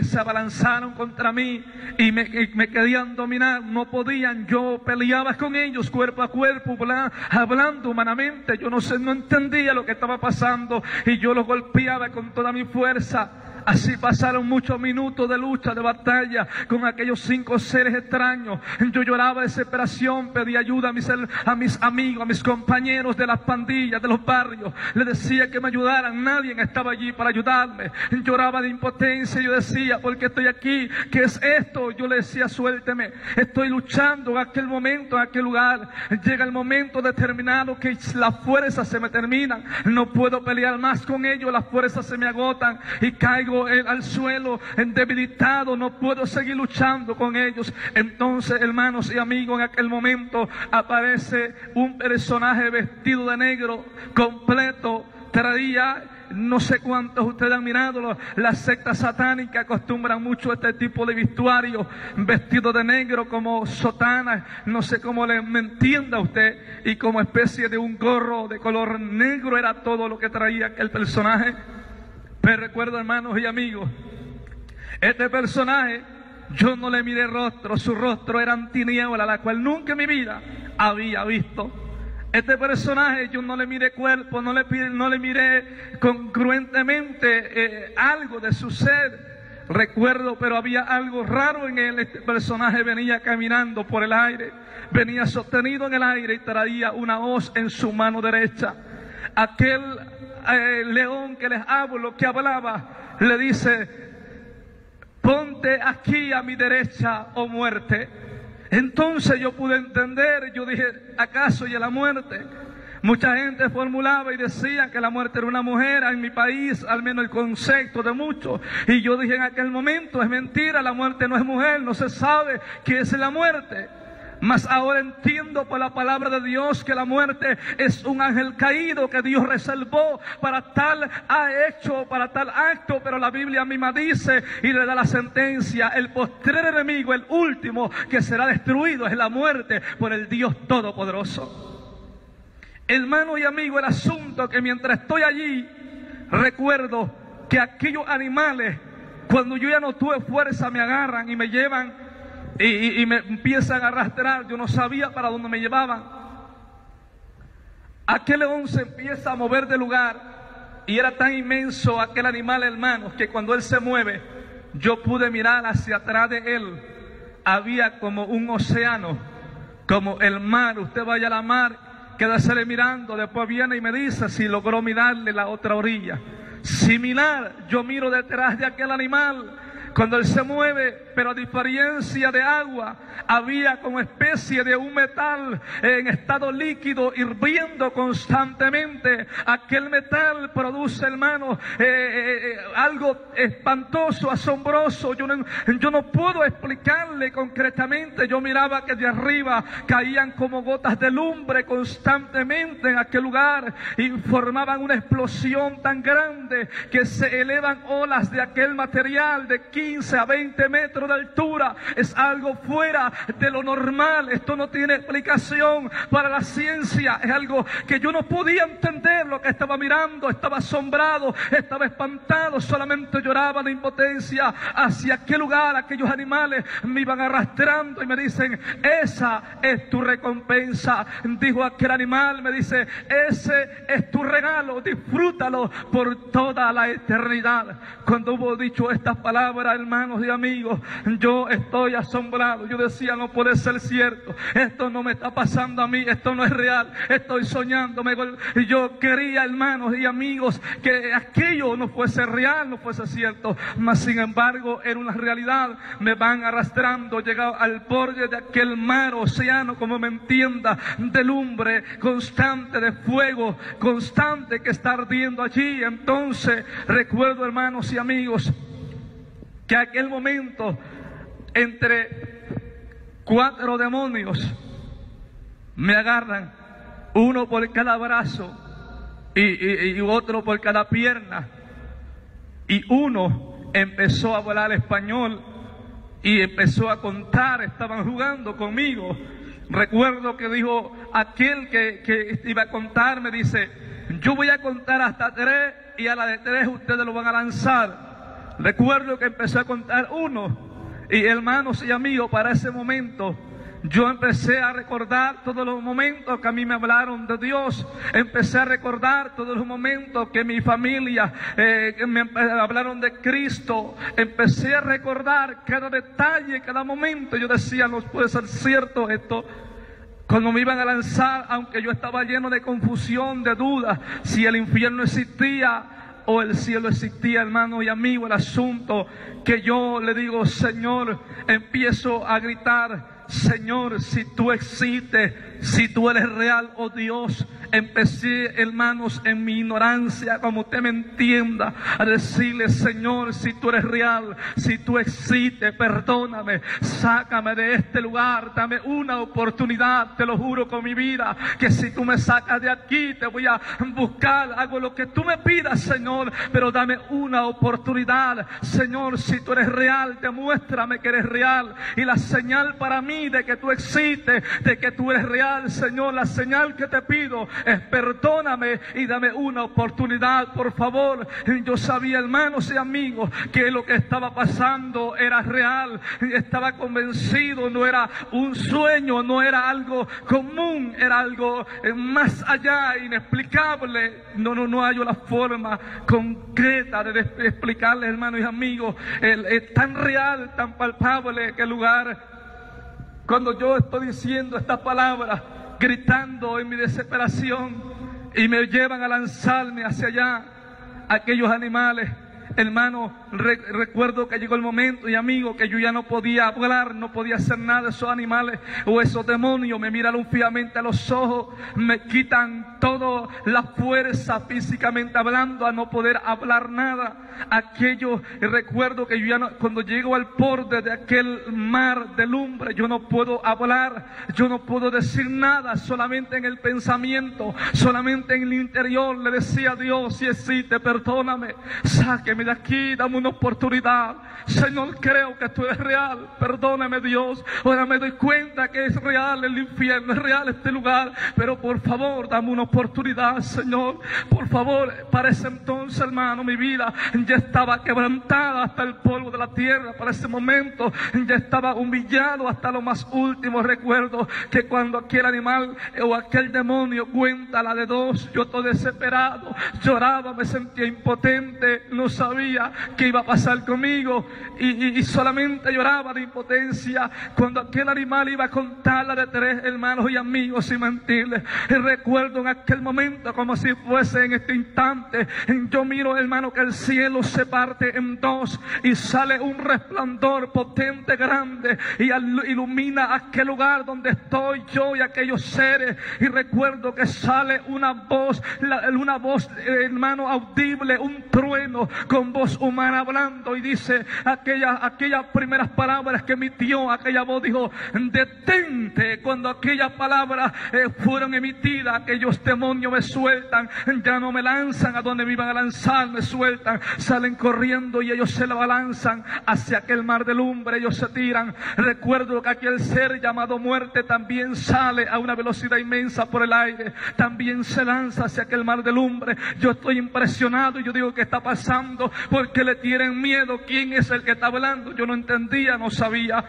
se abalanzaron contra mí y me querían dominar. No podían, yo peleaba con ellos cuerpo a cuerpo, hablando humanamente. Yo no entendía lo que estaba pasando y yo los golpeaba con toda mi fuerza. Así pasaron muchos minutos de lucha, de batalla con aquellos 5 seres extraños. Yo lloraba de desesperación, pedía ayuda a mis amigos, a mis compañeros de las pandillas, de los barrios. Les decía que me ayudaran, nadie estaba allí para ayudarme. Lloraba de impotencia, yo decía, ¿por qué estoy aquí? ¿Qué es esto? Yo le decía, suélteme. Estoy luchando en aquel momento, en aquel lugar. Llega el momento determinado que las fuerzas se me terminan. No puedo pelear más con ellos, las fuerzas se me agotan y caigo al suelo debilitado, no puedo seguir luchando con ellos. Entonces, hermanos y amigos, en aquel momento aparece un personaje vestido de negro completo. Traía, no sé cuántos ustedes han mirado, las sectas satánicas acostumbran mucho a este tipo de vestuario, vestido de negro como sotana, no sé cómo me entienda usted, y como especie de un gorro de color negro era todo lo que traía aquel personaje. Pero recuerdo, hermanos y amigos, este personaje, yo no le miré rostro, su rostro era tiniebla, la cual nunca en mi vida había visto. Este personaje, yo no le miré cuerpo, no le miré congruentemente algo de su ser. Recuerdo, pero había algo raro en él. Este personaje venía caminando por el aire, venía sostenido en el aire y traía una hoz en su mano derecha. Aquel león que les hablo, que hablaba, le dice, ponte aquí a mi derecha, oh muerte. Entonces yo pude entender, yo dije, ¿acaso y la muerte? Mucha gente formulaba y decía que la muerte era una mujer, en mi país, al menos el concepto de muchos. Y yo dije en aquel momento, es mentira, la muerte no es mujer, no se sabe qué es la muerte. Mas ahora entiendo por la palabra de Dios que la muerte es un ángel caído que Dios reservó para tal acto, pero la Biblia misma dice y le da la sentencia, el postrer enemigo, el último que será destruido es la muerte por el Dios Todopoderoso. Hermano y amigo, el asunto que mientras estoy allí, recuerdo que aquellos animales, cuando yo ya no tuve fuerza, me agarran y me llevan y me empiezan a arrastrar. Yo no sabía para dónde me llevaban. Aquel león se empieza a mover de lugar y era tan inmenso aquel animal, hermanos, que cuando él se mueve, yo pude mirar hacia atrás de él. Había como un océano, como el mar. Usted vaya a la mar, quédase mirando, después viene y me dice si logró mirarle la otra orilla. Similar, yo miro detrás de aquel animal cuando él se mueve, pero a diferencia de agua, había como especie de un metal en estado líquido hirviendo constantemente. Aquel metal produce, hermano, algo espantoso, asombroso. Yo no puedo explicarle concretamente. Yo miraba que de arriba caían como gotas de lumbre constantemente en aquel lugar y formaban una explosión tan grande que se elevan olas de aquel material de 15 a 20 metros de altura. Es algo fuera de lo normal. Esto no tiene explicación para la ciencia. Es algo que yo no podía entender lo que estaba mirando. Estaba asombrado, estaba espantado, solamente lloraba de impotencia. Hacia aquel lugar aquellos animales me iban arrastrando y me dicen: esa es tu recompensa. Dijo aquel animal, me dice: ese es tu regalo, disfrútalo por toda la eternidad. Cuando hubo dicho estas palabras, hermanos y amigos, yo estoy asombrado. Yo decía: no puede ser cierto, esto no me está pasando a mí, esto no es real, estoy soñando. Yo quería, hermanos y amigos, que aquello no fuese real, no fuese cierto, mas sin embargo era una realidad. Me van arrastrando, llegado al borde de aquel mar, océano, como me entienda, de lumbre constante, de fuego constante que está ardiendo allí. Entonces recuerdo, hermanos y amigos, que aquel momento, entre 4 demonios me agarran, uno por cada brazo y otro por cada pierna, y uno empezó a hablar español y empezó a contar. Estaban jugando conmigo. Recuerdo que dijo aquel que iba a contar, me dice: yo voy a contar hasta 3 y a la de 3 ustedes lo van a lanzar. Recuerdo que empecé a contar 1 y, hermanos y amigos, para ese momento yo empecé a recordar todos los momentos que a mí me hablaron de Dios. Empecé a recordar todos los momentos que mi familia me hablaron de Cristo. Empecé a recordar cada detalle, cada momento. Yo decía: no puede ser cierto esto. Cuando me iban a lanzar, aunque yo estaba lleno de confusión, de dudas, si el infierno existía o el cielo existía, hermano y amigo, el asunto que yo le digo: Señor, empiezo a gritar: Señor, si tú existes, si tú eres real, oh Dios. Empecé, hermanos, en mi ignorancia, como usted me entienda, a decirle: Señor, si tú eres real, si tú existes, perdóname, sácame de este lugar, dame una oportunidad. Te lo juro con mi vida, que si tú me sacas de aquí, te voy a buscar, hago lo que tú me pidas, Señor, pero dame una oportunidad. Señor, si tú eres real, demuéstrame que eres real, y la señal para mí de que tú existes, de que tú eres real, Señor, la señal que te pido es: perdóname y dame una oportunidad, por favor. Yo sabía, hermanos y amigos, que lo que estaba pasando era real. Estaba convencido, no era un sueño, no era algo común, era algo más allá, inexplicable. No hallo la forma concreta de explicarles, hermanos y amigos. Es tan real, tan palpable que el lugar. Cuando yo estoy diciendo estas palabras, gritando en mi desesperación, y me llevan a lanzarme hacia allá, aquellos animales, hermano, recuerdo que llegó el momento, y amigo, que yo ya no podía hablar, no podía hacer nada. Esos animales o esos demonios me miraron fijamente a los ojos, me quitan toda la fuerza físicamente hablando, a no poder hablar nada. Aquello, recuerdo que yo ya no, cuando llego al borde de aquel mar de lumbre, yo no puedo hablar, yo no puedo decir nada, solamente en el pensamiento, solamente en el interior le decía a Dios: si existe, perdóname, sáqueme sáqueme de aquí, dame una oportunidad. Señor, creo que tú eres real, perdóname Dios. Ahora me doy cuenta que es real el infierno, es real este lugar, pero por favor, dame una oportunidad, Señor. Por favor, para ese entonces, hermano, mi vida ya estaba quebrantada hasta el polvo de la tierra. Para ese momento ya estaba humillado hasta lo más último. Recuerdo que cuando aquel animal o aquel demonio cuenta la de dos, yo todo desesperado, lloraba, me sentía impotente, no sabía qué iba a pasar conmigo y solamente lloraba de impotencia cuando aquel animal iba a contar la de tres, hermanos y amigos, sin mentirles. Y recuerdo en aquel momento como si fuese en este instante, yo miro, hermano, que el cielo se parte en dos y sale un resplandor potente, grande, y ilumina aquel lugar donde estoy yo y aquellos seres. Y recuerdo que sale una voz, hermano, audible, un trueno con voz humana hablando, y dice aquellas primeras palabras que emitió aquella voz, dijo: detente. Cuando aquellas palabras fueron emitidas, aquellos demonios me sueltan, ya no me lanzan a donde me iban a lanzar, me sueltan, salen corriendo y ellos se lanzan hacia aquel mar de lumbre, ellos se tiran. Recuerdo que aquel ser llamado muerte también sale a una velocidad inmensa por el aire, también se lanza hacia aquel mar de lumbre. Yo estoy impresionado y yo digo: ¿qué está pasando? Porque le tienen miedo. ¿Quién es el que está hablando? Yo no entendía, no sabía.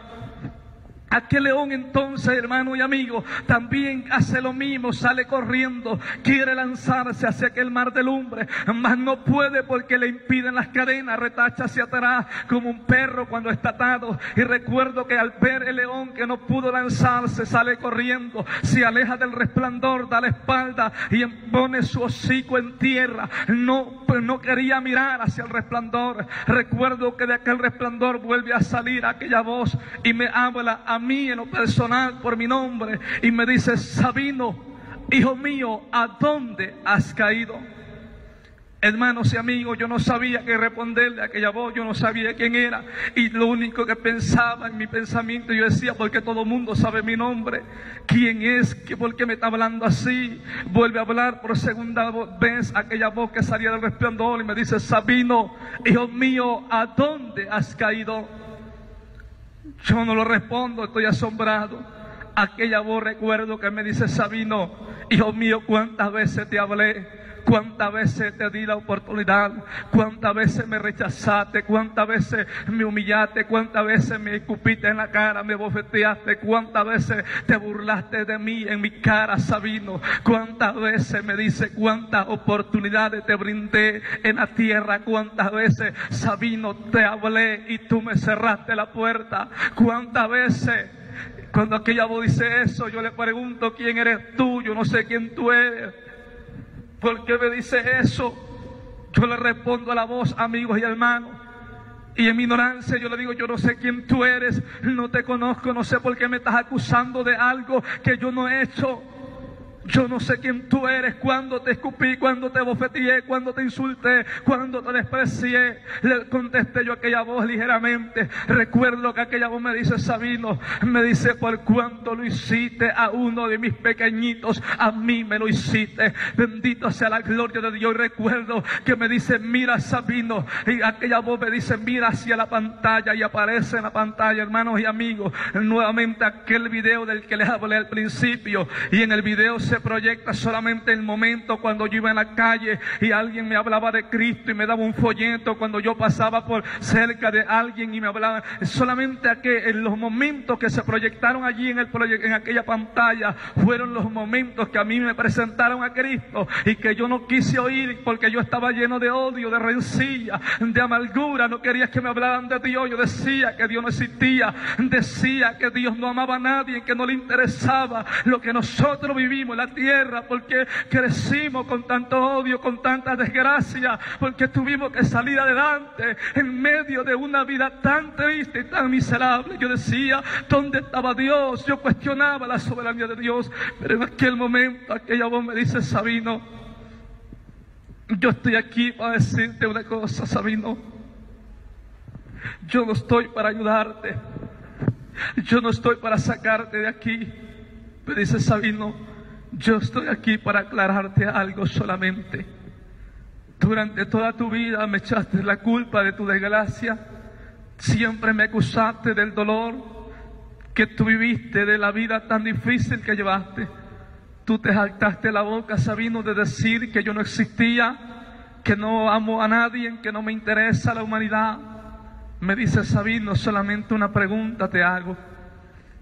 Aquel león entonces, hermano y amigo, también hace lo mismo, sale corriendo, quiere lanzarse hacia aquel mar de lumbre, mas no puede porque le impiden las cadenas, retacha hacia atrás como un perro cuando está atado. Y recuerdo que al ver el león que no pudo lanzarse, sale corriendo, se aleja del resplandor, da la espalda y pone su hocico en tierra. No quería mirar hacia el resplandor. Recuerdo que de aquel resplandor vuelve a salir aquella voz y me habla a mí en lo personal por mi nombre y me dice: Sabino, hijo mío, ¿a dónde has caído? Hermanos y amigos, yo no sabía qué responderle a aquella voz, yo no sabía quién era, y lo único que pensaba en mi pensamiento, yo decía: porque todo el mundo sabe mi nombre, ¿quién es? ¿Por qué me está hablando así? Vuelve a hablar por segunda vez aquella voz que salía del resplandor y me dice: Sabino, hijo mío, ¿a dónde has caído? Yo no lo respondo, estoy asombrado. Aquella voz, recuerdo que me dice: Sabino, hijo mío, ¿cuántas veces te hablé? ¿Cuántas veces te di la oportunidad? ¿Cuántas veces me rechazaste? ¿Cuántas veces me humillaste? ¿Cuántas veces me escupiste en la cara? ¿Me bofeteaste? ¿Cuántas veces te burlaste de mí en mi cara, Sabino? ¿Cuántas veces me dice? ¿Cuántas oportunidades te brindé en la tierra? ¿Cuántas veces, Sabino, te hablé y tú me cerraste la puerta? ¿Cuántas veces? Cuando aquella voz dice eso, yo le pregunto: ¿quién eres tú? Yo no sé quién tú eres. ¿Por qué me dice eso? Yo le respondo a la voz: amigos y hermanos, y en mi ignorancia yo le digo: yo no sé quién tú eres, no te conozco, no sé por qué me estás acusando de algo que yo no he hecho. Yo no sé quién tú eres, cuando te escupí, cuando te bofeteé, cuando te insulté, cuando te desprecié. Le contesté yo a aquella voz ligeramente. Recuerdo que aquella voz me dice: Sabino, me dice: por cuanto lo hiciste a uno de mis pequeñitos, a mí me lo hiciste. Bendito sea la gloria de Dios. Y recuerdo que me dice: mira, Sabino, y aquella voz me dice: mira hacia la pantalla, y aparece en la pantalla, hermanos y amigos, nuevamente aquel video del que les hablé al principio. Y en el video se proyecta solamente el momento cuando yo iba en la calle y alguien me hablaba de Cristo y me daba un folleto, cuando yo pasaba por cerca de alguien y me hablaba. Solamente en los momentos que se proyectaron allí en aquella pantalla fueron los momentos que a mí me presentaron a Cristo y que yo no quise oír porque yo estaba lleno de odio, de rencilla, de amargura. No quería que me hablaran de Dios. Yo decía que Dios no existía, decía que Dios no amaba a nadie, que no le interesaba lo que nosotros vivimos en la tierra, porque crecimos con tanto odio, con tanta desgracia, porque tuvimos que salir adelante en medio de una vida tan triste y tan miserable. Yo decía: ¿dónde estaba Dios? Yo cuestionaba la soberanía de Dios, pero en aquel momento aquella voz me dice: Sabino, yo estoy aquí para decirte una cosa, Sabino. Yo no estoy para ayudarte, yo no estoy para sacarte de aquí. Me dice: Sabino, yo estoy aquí para aclararte algo solamente. Durante toda tu vida me echaste la culpa de tu desgracia. Siempre me acusaste del dolor que tú viviste, de la vida tan difícil que llevaste. Tú te jactaste la boca, Sabino, de decir que yo no existía, que no amo a nadie, que no me interesa la humanidad. Me dice Sabino, solamente una pregunta te hago.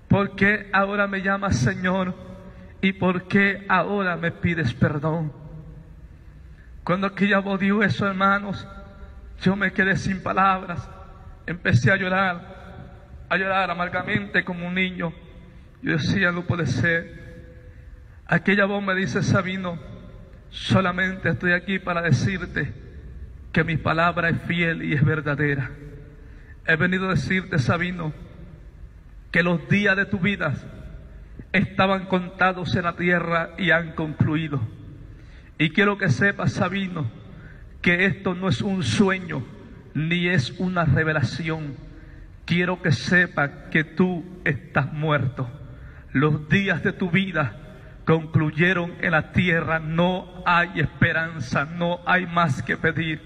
¿Por qué ahora me llamas Señor? ¿Y por qué ahora me pides perdón? Cuando aquella voz dijo eso, hermanos, yo me quedé sin palabras. Empecé a llorar amargamente como un niño. Yo decía, no puede ser. Aquella voz me dice, Sabino, solamente estoy aquí para decirte que mi palabra es fiel y es verdadera. He venido a decirte, Sabino, que los días de tu vida estaban contados en la tierra y han concluido. Y quiero que sepas, Sabino, que esto no es un sueño ni es una revelación. Quiero que sepas que tú estás muerto. Los días de tu vida concluyeron en la tierra. No hay esperanza, no hay más que pedir.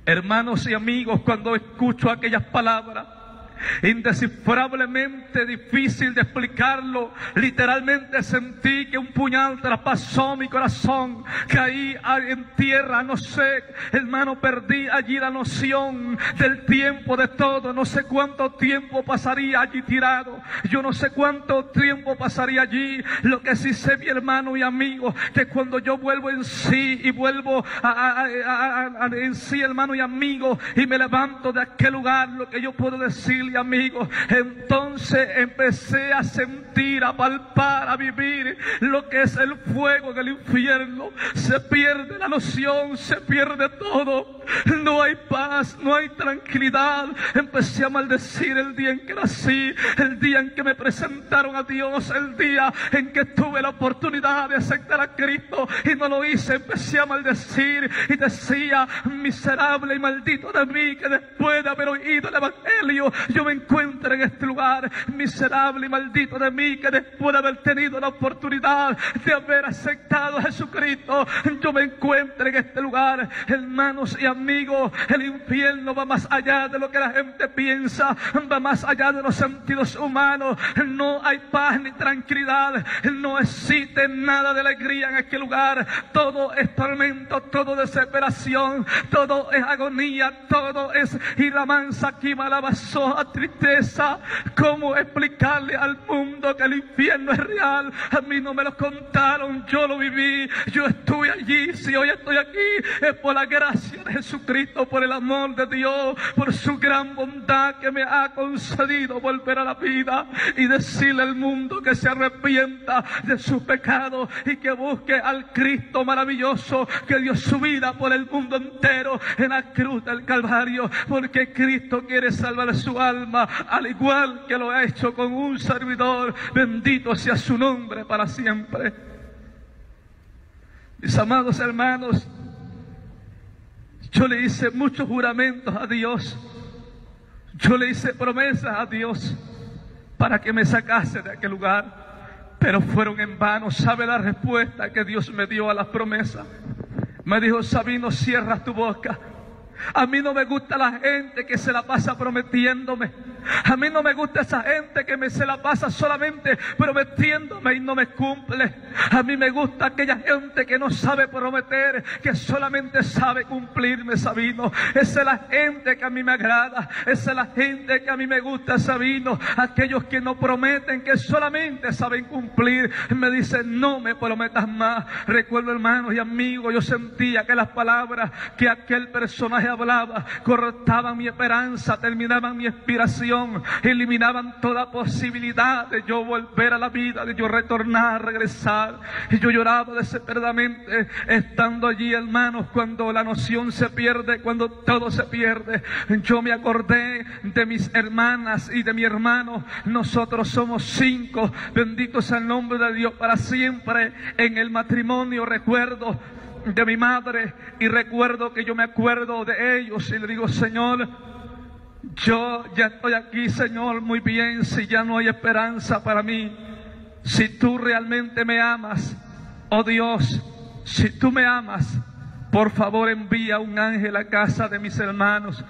Hermanos y amigos, cuando escucho aquellas palabras, indescifrablemente difícil de explicarlo, literalmente sentí que un puñal traspasó mi corazón. Caí en tierra, no sé, hermano, perdí allí la noción del tiempo de todo. No sé cuánto tiempo pasaría allí tirado, yo no sé cuánto tiempo pasaría allí. Lo que sí sé, mi hermano y amigo, que cuando yo vuelvo en sí y vuelvo en sí, hermano y amigo, y me levanto de aquel lugar, lo que yo puedo decir, amigos, entonces empecé a sentir, a palpar, a vivir lo que es el fuego del infierno. Se pierde la noción, se pierde todo, no hay paz, no hay tranquilidad. Empecé a maldecir el día en que nací, el día en que me presentaron a Dios, el día en que tuve la oportunidad de aceptar a Cristo y no lo hice. Empecé a maldecir y decía, miserable y maldito de mí, que después de haber oído el evangelio yo me encuentro en este lugar. Miserable y maldito de mí, que después de haber tenido la oportunidad de haber aceptado a Jesucristo, yo me encuentro en este lugar. Hermanos y amigos, el infierno va más allá de lo que la gente piensa, va más allá de los sentidos humanos. No hay paz ni tranquilidad, no existe nada de alegría en aquel lugar. Todo es tormento, todo desesperación, todo es agonía, todo es y la mansa aquí malabazo a tristeza. ¿Cómo explicarle al mundo que el infierno es real? A mí no me lo contaron, yo lo viví, yo estuve allí. Si hoy estoy aquí es por la gracia de Jesucristo, por el amor de Dios, por su gran bondad que me ha concedido volver a la vida y decirle al mundo que se arrepienta de sus pecados y que busque al Cristo maravilloso que dio su vida por el mundo entero en la cruz del Calvario, porque Cristo quiere salvar su alma, al igual que lo ha hecho con un servidor. Bendito sea su nombre para siempre. Mis amados hermanos, yo le hice muchos juramentos a Dios, yo le hice promesas a Dios para que me sacase de aquel lugar, pero fueron en vano. ¿Sabe la respuesta que Dios me dio a las promesas? Me dijo, Sabino, cierra tu boca. A mí no me gusta la gente que se la pasa prometiéndome. A mí no me gusta esa gente que se la pasa solamente prometiéndome y no me cumple. A mí me gusta aquella gente que no sabe prometer, que solamente sabe cumplirme, Sabino. Esa es la gente que a mí me agrada. Esa es la gente que a mí me gusta, Sabino. Aquellos que no prometen, que solamente saben cumplir. Me dicen, no me prometas más. Recuerdo, hermanos y amigos, yo sentía que las palabras que aquel personaje hablaba cortaban mi esperanza, terminaban mi inspiración, eliminaban toda posibilidad de yo volver a la vida, de yo retornar, regresar. Y yo lloraba desesperadamente estando allí, hermanos, cuando la noción se pierde, cuando todo se pierde. Yo me acordé de mis hermanas y de mi hermano. Nosotros somos 5, bendito sea el nombre de Dios para siempre. En el matrimonio recuerdo de mi madre y recuerdo que yo me acuerdo de ellos y le digo, Señor, yo ya estoy aquí, Señor, muy bien. Si ya no hay esperanza para mí, si tú realmente me amas, oh Dios, si tú me amas, por favor envía un ángel a casa de mis hermanos.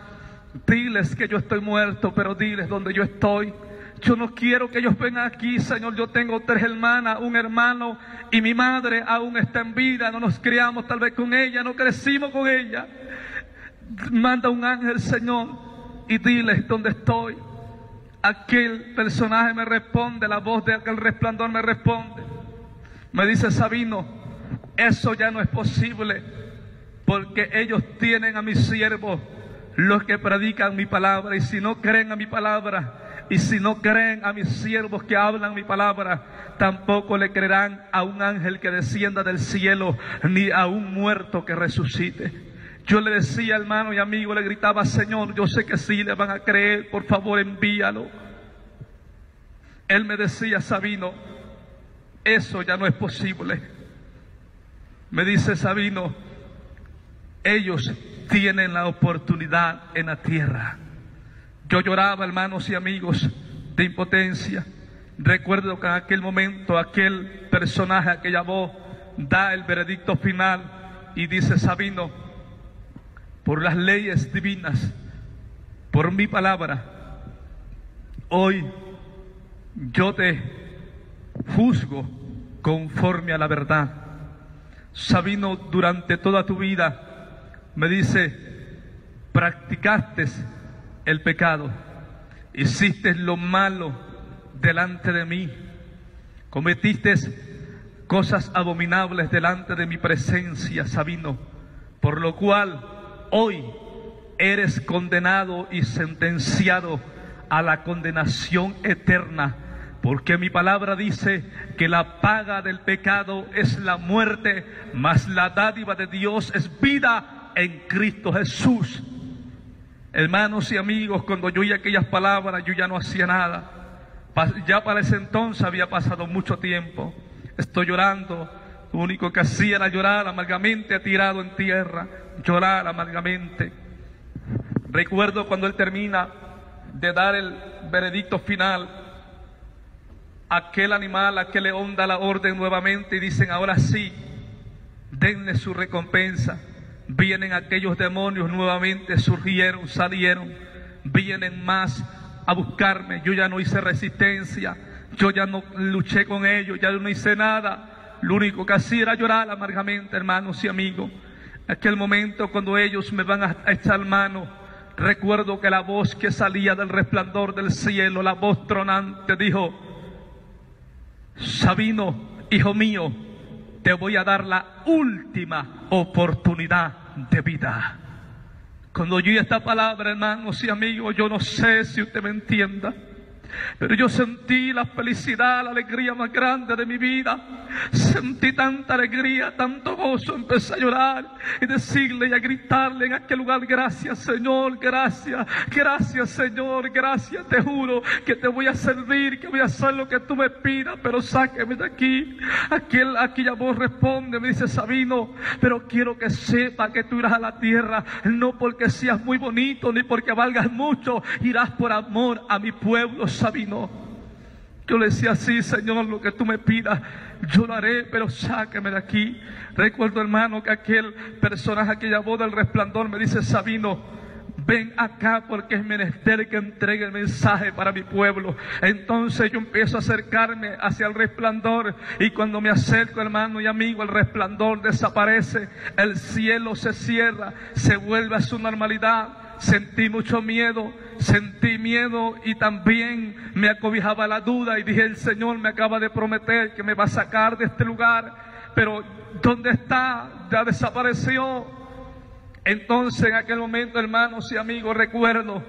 Diles que yo estoy muerto, pero diles donde yo estoy. Yo no quiero que ellos vengan aquí, Señor. Yo tengo 3 hermanas, un hermano, y mi madre aún está en vida. No nos criamos tal vez con ella, no crecimos con ella. Manda un ángel, Señor, y diles dónde estoy. Aquel personaje me responde, la voz de aquel resplandor me responde. Me dice: Sabino, eso ya no es posible, porque ellos tienen a mis siervos, los que predican mi palabra, y si no creen a mi palabra, y si no creen a mis siervos que hablan mi palabra, tampoco le creerán a un ángel que descienda del cielo, ni a un muerto que resucite. Yo le decía, hermano y amigo, le gritaba: Señor, yo sé que sí le van a creer, por favor envíalo. Él me decía: Sabino, eso ya no es posible. Me dice: Sabino, ellos tienen la oportunidad en la tierra. Yo lloraba, hermanos y amigos, de impotencia. Recuerdo que en aquel momento aquel personaje, aquella voz, da el veredicto final y dice: Sabino, por las leyes divinas, por mi palabra, hoy yo te juzgo conforme a la verdad. Sabino, durante toda tu vida, me dice, practicaste el pecado, hiciste lo malo delante de mí, cometiste cosas abominables delante de mi presencia, Sabino, por lo cual hoy eres condenado y sentenciado a la condenación eterna, porque mi palabra dice que la paga del pecado es la muerte, mas la dádiva de Dios es vida en Cristo Jesús. Hermanos y amigos, cuando yo oí aquellas palabras, yo ya no hacía nada. Ya para ese entonces había pasado mucho tiempo. Estoy llorando, lo único que hacía era llorar amargamente, tirado en tierra, llorar amargamente. Recuerdo cuando él termina de dar el veredicto final, aquel animal, aquel león da la orden nuevamente y dicen: ahora sí, denle su recompensa. Vienen aquellos demonios nuevamente, surgieron, salieron, vienen más a buscarme. Yo ya no hice resistencia, yo ya no luché con ellos, ya no hice nada. Lo único que hacía era llorar amargamente, hermanos y amigos. Aquel momento cuando ellos me van a echar mano, recuerdo que la voz que salía del resplandor del cielo, la voz tronante, dijo: Sabino, hijo mío, te voy a dar la última oportunidad de vida. Cuando oí esta palabra, hermanos y amigos, yo no sé si usted me entienda, pero yo sentí la felicidad, la alegría más grande de mi vida. Sentí tanta alegría, tanto gozo, empecé a llorar y decirle y a gritarle en aquel lugar: gracias, Señor, gracias, gracias, Señor, gracias. Te juro que te voy a servir, que voy a hacer lo que tú me pidas, pero sáqueme de aquí. Aquella voz responde, me dice: Sabino, pero quiero que sepa que tú irás a la tierra, no porque seas muy bonito, ni porque valgas mucho, irás por amor a mi pueblo, Sabino. Yo le decía: sí, Señor, lo que tú me pidas, yo lo haré, pero sáqueme de aquí. Recuerdo, hermano, que aquel personaje, aquella voz del resplandor me dice: Sabino, ven acá porque es menester que entregue el mensaje para mi pueblo. Entonces yo empiezo a acercarme hacia el resplandor, y cuando me acerco, hermano y amigo, el resplandor desaparece, el cielo se cierra, se vuelve a su normalidad. Sentí mucho miedo, y también me acobijaba la duda, y dije: el Señor me acaba de prometer que me va a sacar de este lugar, pero ¿dónde está? Ya desapareció. Entonces en aquel momento, hermanos y amigos, recuerdo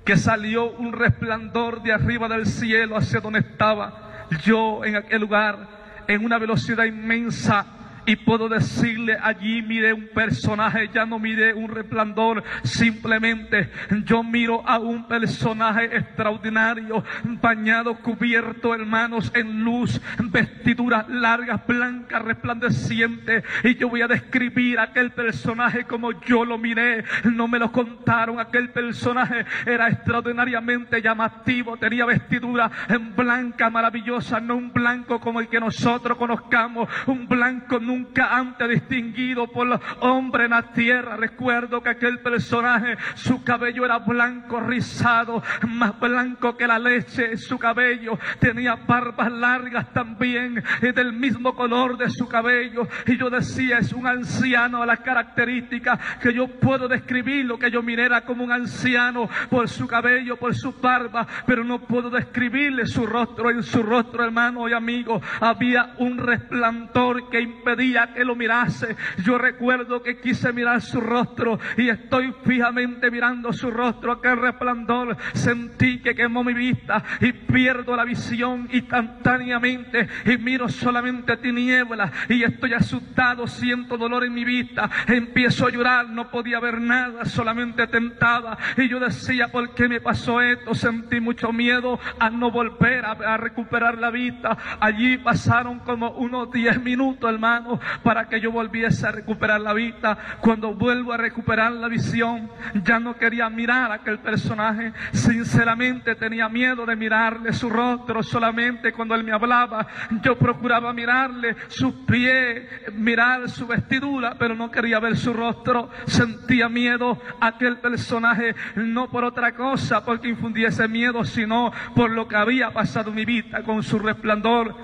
que salió un resplandor de arriba del cielo hacia donde estaba yo en aquel lugar, en una velocidad inmensa. Y puedo decirle, allí miré un personaje, ya no miré un resplandor, simplemente yo miro a un personaje extraordinario, bañado, cubierto, hermanos, en luz, vestiduras largas, blancas, resplandecientes. Y yo voy a describir aquel personaje como yo lo miré, no me lo contaron. Aquel personaje era extraordinariamente llamativo, tenía vestidura en blanca, maravillosa, no un blanco como el que nosotros conozcamos, un blanco nunca antes distinguido por los hombres en la tierra. Recuerdo que aquel personaje, su cabello era blanco rizado, más blanco que la leche. Su cabello tenía barbas largas también, del mismo color de su cabello. Y yo decía, es un anciano. A las características que yo puedo describirlo, que yo miré era como un anciano por su cabello, por su barba, pero no puedo describirle su rostro. En su rostro, hermano y amigo, había un resplandor que impedía que lo mirase. Yo recuerdo que quise mirar su rostro y estoy fijamente mirando su rostro. Aquel resplandor sentí que quemó mi vista y pierdo la visión instantáneamente y miro solamente tinieblas y estoy asustado, siento dolor en mi vista, empiezo a llorar, no podía ver nada, solamente tentaba. Y yo decía, ¿por qué me pasó esto? Sentí mucho miedo a no volver a recuperar la vista. Allí pasaron como unos 10 minutos, hermano, para que yo volviese a recuperar la vista. Cuando vuelvo a recuperar la visión, ya no quería mirar a aquel personaje. Sinceramente tenía miedo de mirarle su rostro. Solamente cuando él me hablaba, yo procuraba mirarle sus pies, mirar su vestidura, pero no quería ver su rostro. Sentía miedo a aquel personaje, no por otra cosa, porque infundiese miedo, sino por lo que había pasado en mi vida con su resplandor.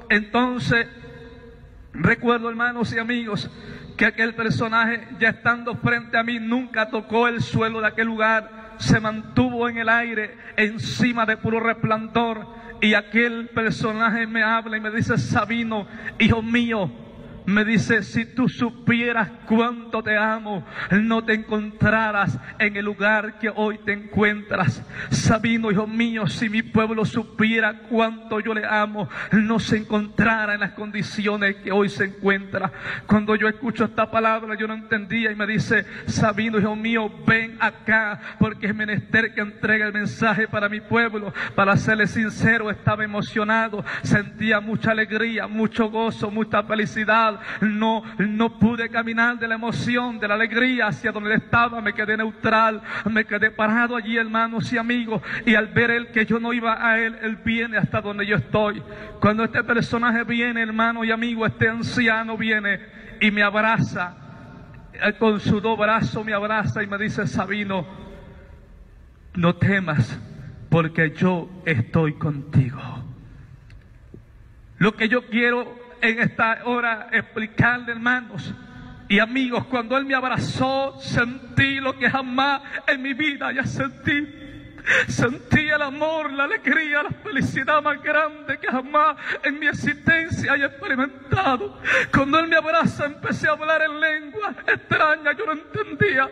Entonces, recuerdo, hermanos y amigos, que aquel personaje, ya estando frente a mí, nunca tocó el suelo de aquel lugar, se mantuvo en el aire, encima de puro resplandor. Y aquel personaje me habla y me dice, Sabino, hijo mío, me dice, si tú supieras cuánto te amo, no te encontraras en el lugar que hoy te encuentras. Sabino, hijo mío, si mi pueblo supiera cuánto yo le amo, no se encontrara en las condiciones que hoy se encuentra. Cuando yo escucho esta palabra, yo no entendía y me dice, Sabino, hijo mío, ven acá, porque es menester que entregue el mensaje para mi pueblo. Para serle sincero, estaba emocionado, sentía mucha alegría, mucho gozo, mucha felicidad. No pude caminar de la emoción, de la alegría hacia donde estaba. Me quedé neutral, me quedé parado allí, hermanos y amigos. Y al ver él que yo no iba a él, él viene hasta donde yo estoy. Cuando este personaje viene, hermano y amigo, este anciano viene y me abraza. Con sus dos brazos me abraza y me dice, Sabino, no temas, porque yo estoy contigo. Lo que yo quiero en esta hora explicarle, hermanos y amigos, cuando él me abrazó, sentí lo que jamás en mi vida ya sentí. Sentí el amor, la alegría, la felicidad más grande que jamás en mi existencia haya experimentado. Cuando él me abraza, empecé a hablar en lengua extraña, yo no entendía.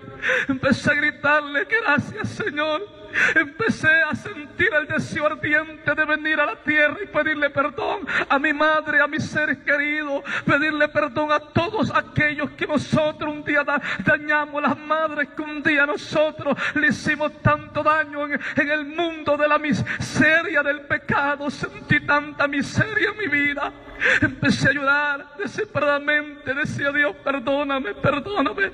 Empecé a gritarle, gracias, Señor. Empecé a sentir el deseo ardiente de venir a la tierra y pedirle perdón a mi madre, a mis seres queridos, pedirle perdón a todos aquellos que nosotros un día dañamos, las madres que un día nosotros le hicimos tanto daño en el mundo de la miseria del pecado. Sentí tanta miseria en mi vida. Empecé a llorar desesperadamente, decía, Dios, perdóname, perdóname.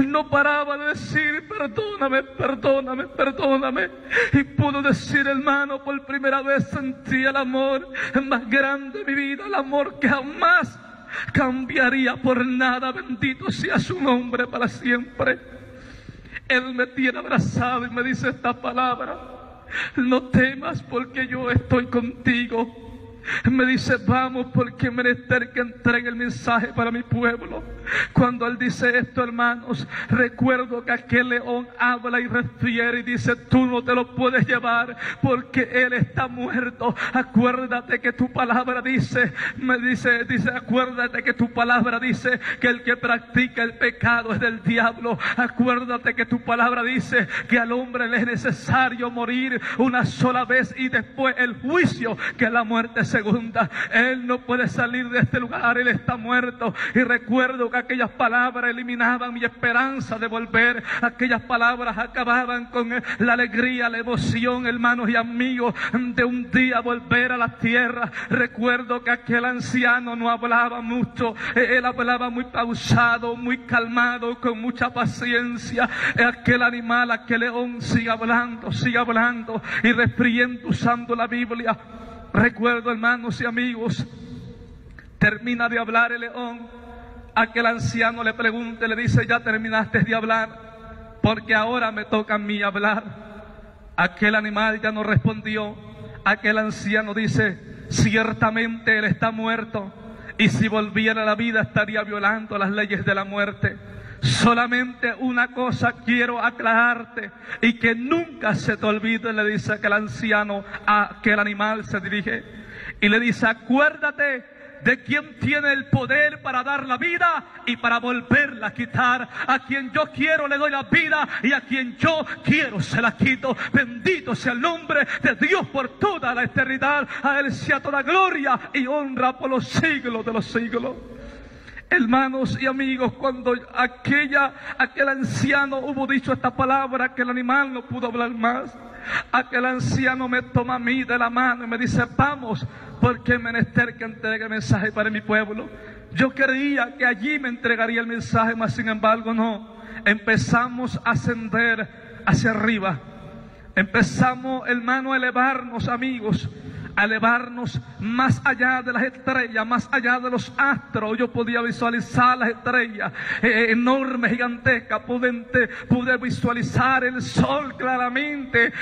No paraba de decir, perdóname, perdóname, perdóname. Y pudo decir, hermano, por primera vez sentí el amor más grande de mi vida, el amor que jamás cambiaría por nada. Bendito sea su nombre para siempre. Él me tiene abrazado y me dice esta palabra, no temas, porque yo estoy contigo. Me dice, vamos, porque es menester que entregue el mensaje para mi pueblo. Cuando él dice esto, hermanos, recuerdo que aquel león habla y refiere y dice, tú no te lo puedes llevar porque él está muerto. Acuérdate que tu palabra dice, acuérdate que tu palabra dice que el que practica el pecado es del diablo. Acuérdate que tu palabra dice que al hombre le es necesario morir una sola vez y después el juicio, que es la muerte segunda. Él no puede salir de este lugar, él está muerto. Y recuerdo que aquellas palabras eliminaban mi esperanza de volver. Aquellas palabras acababan con la alegría, la emoción, hermanos y amigos, de un día volver a la tierra. Recuerdo que aquel anciano no hablaba mucho, él hablaba muy pausado, muy calmado, con mucha paciencia. Aquel animal, aquel león sigue hablando y refiriendo, usando la Biblia. Recuerdo, hermanos y amigos, termina de hablar el león aquel anciano le pregunta, le dice: ya terminaste de hablar, porque ahora me toca a mí hablar. Aquel animal ya no respondió. Aquel anciano dice: ciertamente él está muerto, y si volviera a la vida estaría violando las leyes de la muerte. Solamente una cosa quiero aclararte, y que nunca se te olvide, le dice aquel anciano a aquel animal. Se dirige y le dice: acuérdate de quien tiene el poder para dar la vida y para volverla a quitar. A quien yo quiero le doy la vida, y a quien yo quiero se la quito. Bendito sea el nombre de Dios por toda la eternidad. A Él sea toda gloria y honra por los siglos de los siglos. Hermanos y amigos, cuando aquel anciano hubo dicho esta palabra, aquel animal no pudo hablar más. Aquel anciano me toma a mí de la mano y me dice: vamos, porque es menester que entregue el mensaje para mi pueblo. Yo creía que allí me entregaría el mensaje, mas sin embargo no. Empezamos a ascender hacia arriba. Empezamos, hermano, a elevarnos, amigos, a elevarnos más allá de las estrellas, más allá de los astros. Yo podía visualizar las estrellas enormes, gigantescas. Pude visualizar el sol claramente,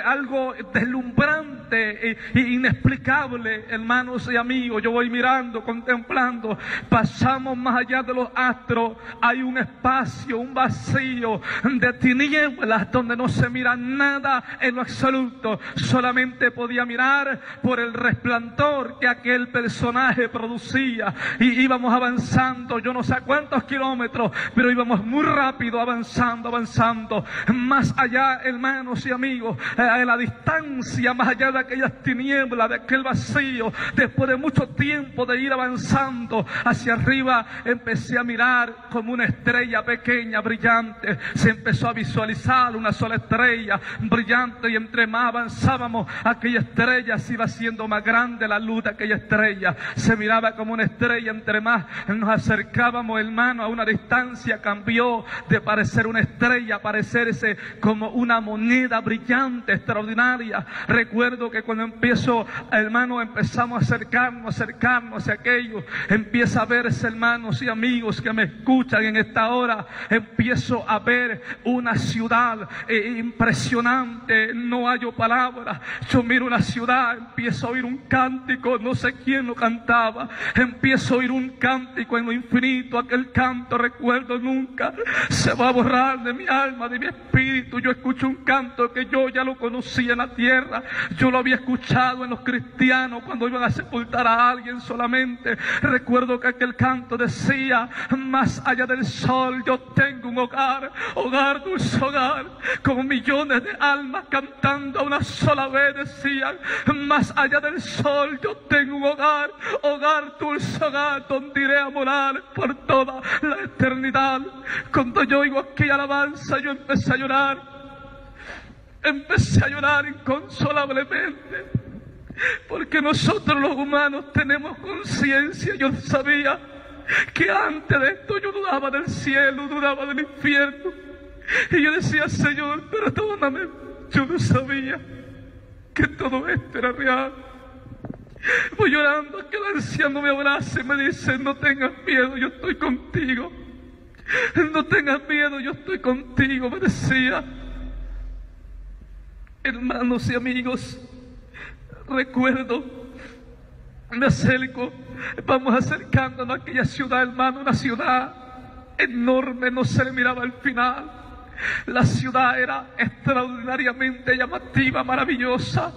algo deslumbrante e inexplicable, hermanos y amigos. Yo voy mirando, contemplando. Pasamos más allá de los astros. Hay un espacio, un vacío de tinieblas donde no se mira nada en lo absoluto. Solamente podía mirar por el resplandor que aquel personaje producía. Y íbamos avanzando, yo no sé a cuántos kilómetros, pero íbamos muy rápido, avanzando. Más allá, hermanos y amigos, a la distancia, más allá de aquellas tinieblas, de aquel vacío, después de mucho tiempo de ir avanzando hacia arriba, empecé a mirar como una estrella pequeña, brillante. Se empezó a visualizar una sola estrella brillante, y entre más avanzábamos, aquella estrella se iba haciendo más grande. La luz de aquella estrella se miraba como una estrella. Entre más nos acercábamos, hermano, a una distancia, cambió de parecer una estrella a parecerse como una moneda brillante, extraordinaria. Recuerdo que cuando empezamos a acercarnos hacia aquello, empieza a verse, hermanos y amigos que me escuchan en esta hora, empiezo a ver una ciudad impresionante. No hallo palabras. Yo miro una ciudad, empiezo a oír un cántico, no sé quién lo cantaba. Empiezo a oír un cántico en lo infinito. Aquel canto, recuerdo, nunca se va a borrar de mi alma, de mi espíritu. Yo escucho un canto que yo ya lo conocía en la tierra. Yo lo había escuchado en los cristianos cuando iban a sepultar a alguien solamente. Recuerdo que aquel canto decía: más allá del sol yo tengo un hogar, hogar, dulce hogar, con millones de almas cantando a una sola vez. Decían: más allá del sol yo tengo un hogar, hogar, dulce hogar, donde iré a morar por toda la eternidad. Cuando yo oigo aquella alabanza, yo empecé a llorar inconsolablemente, porque nosotros los humanos tenemos conciencia. Yo sabía que antes de esto yo dudaba del cielo, dudaba del infierno, y yo decía: Señor, perdóname. Yo no sabía que todo esto era real. Voy llorando, que el anciano me abraza y me dice: no tengas miedo, yo estoy contigo. No tengas miedo, yo estoy contigo, me decía. Hermanos y amigos, recuerdo, me acerco, vamos acercándonos a aquella ciudad, hermano, una ciudad enorme, no se le miraba al final. La ciudad era extraordinariamente llamativa, maravillosa.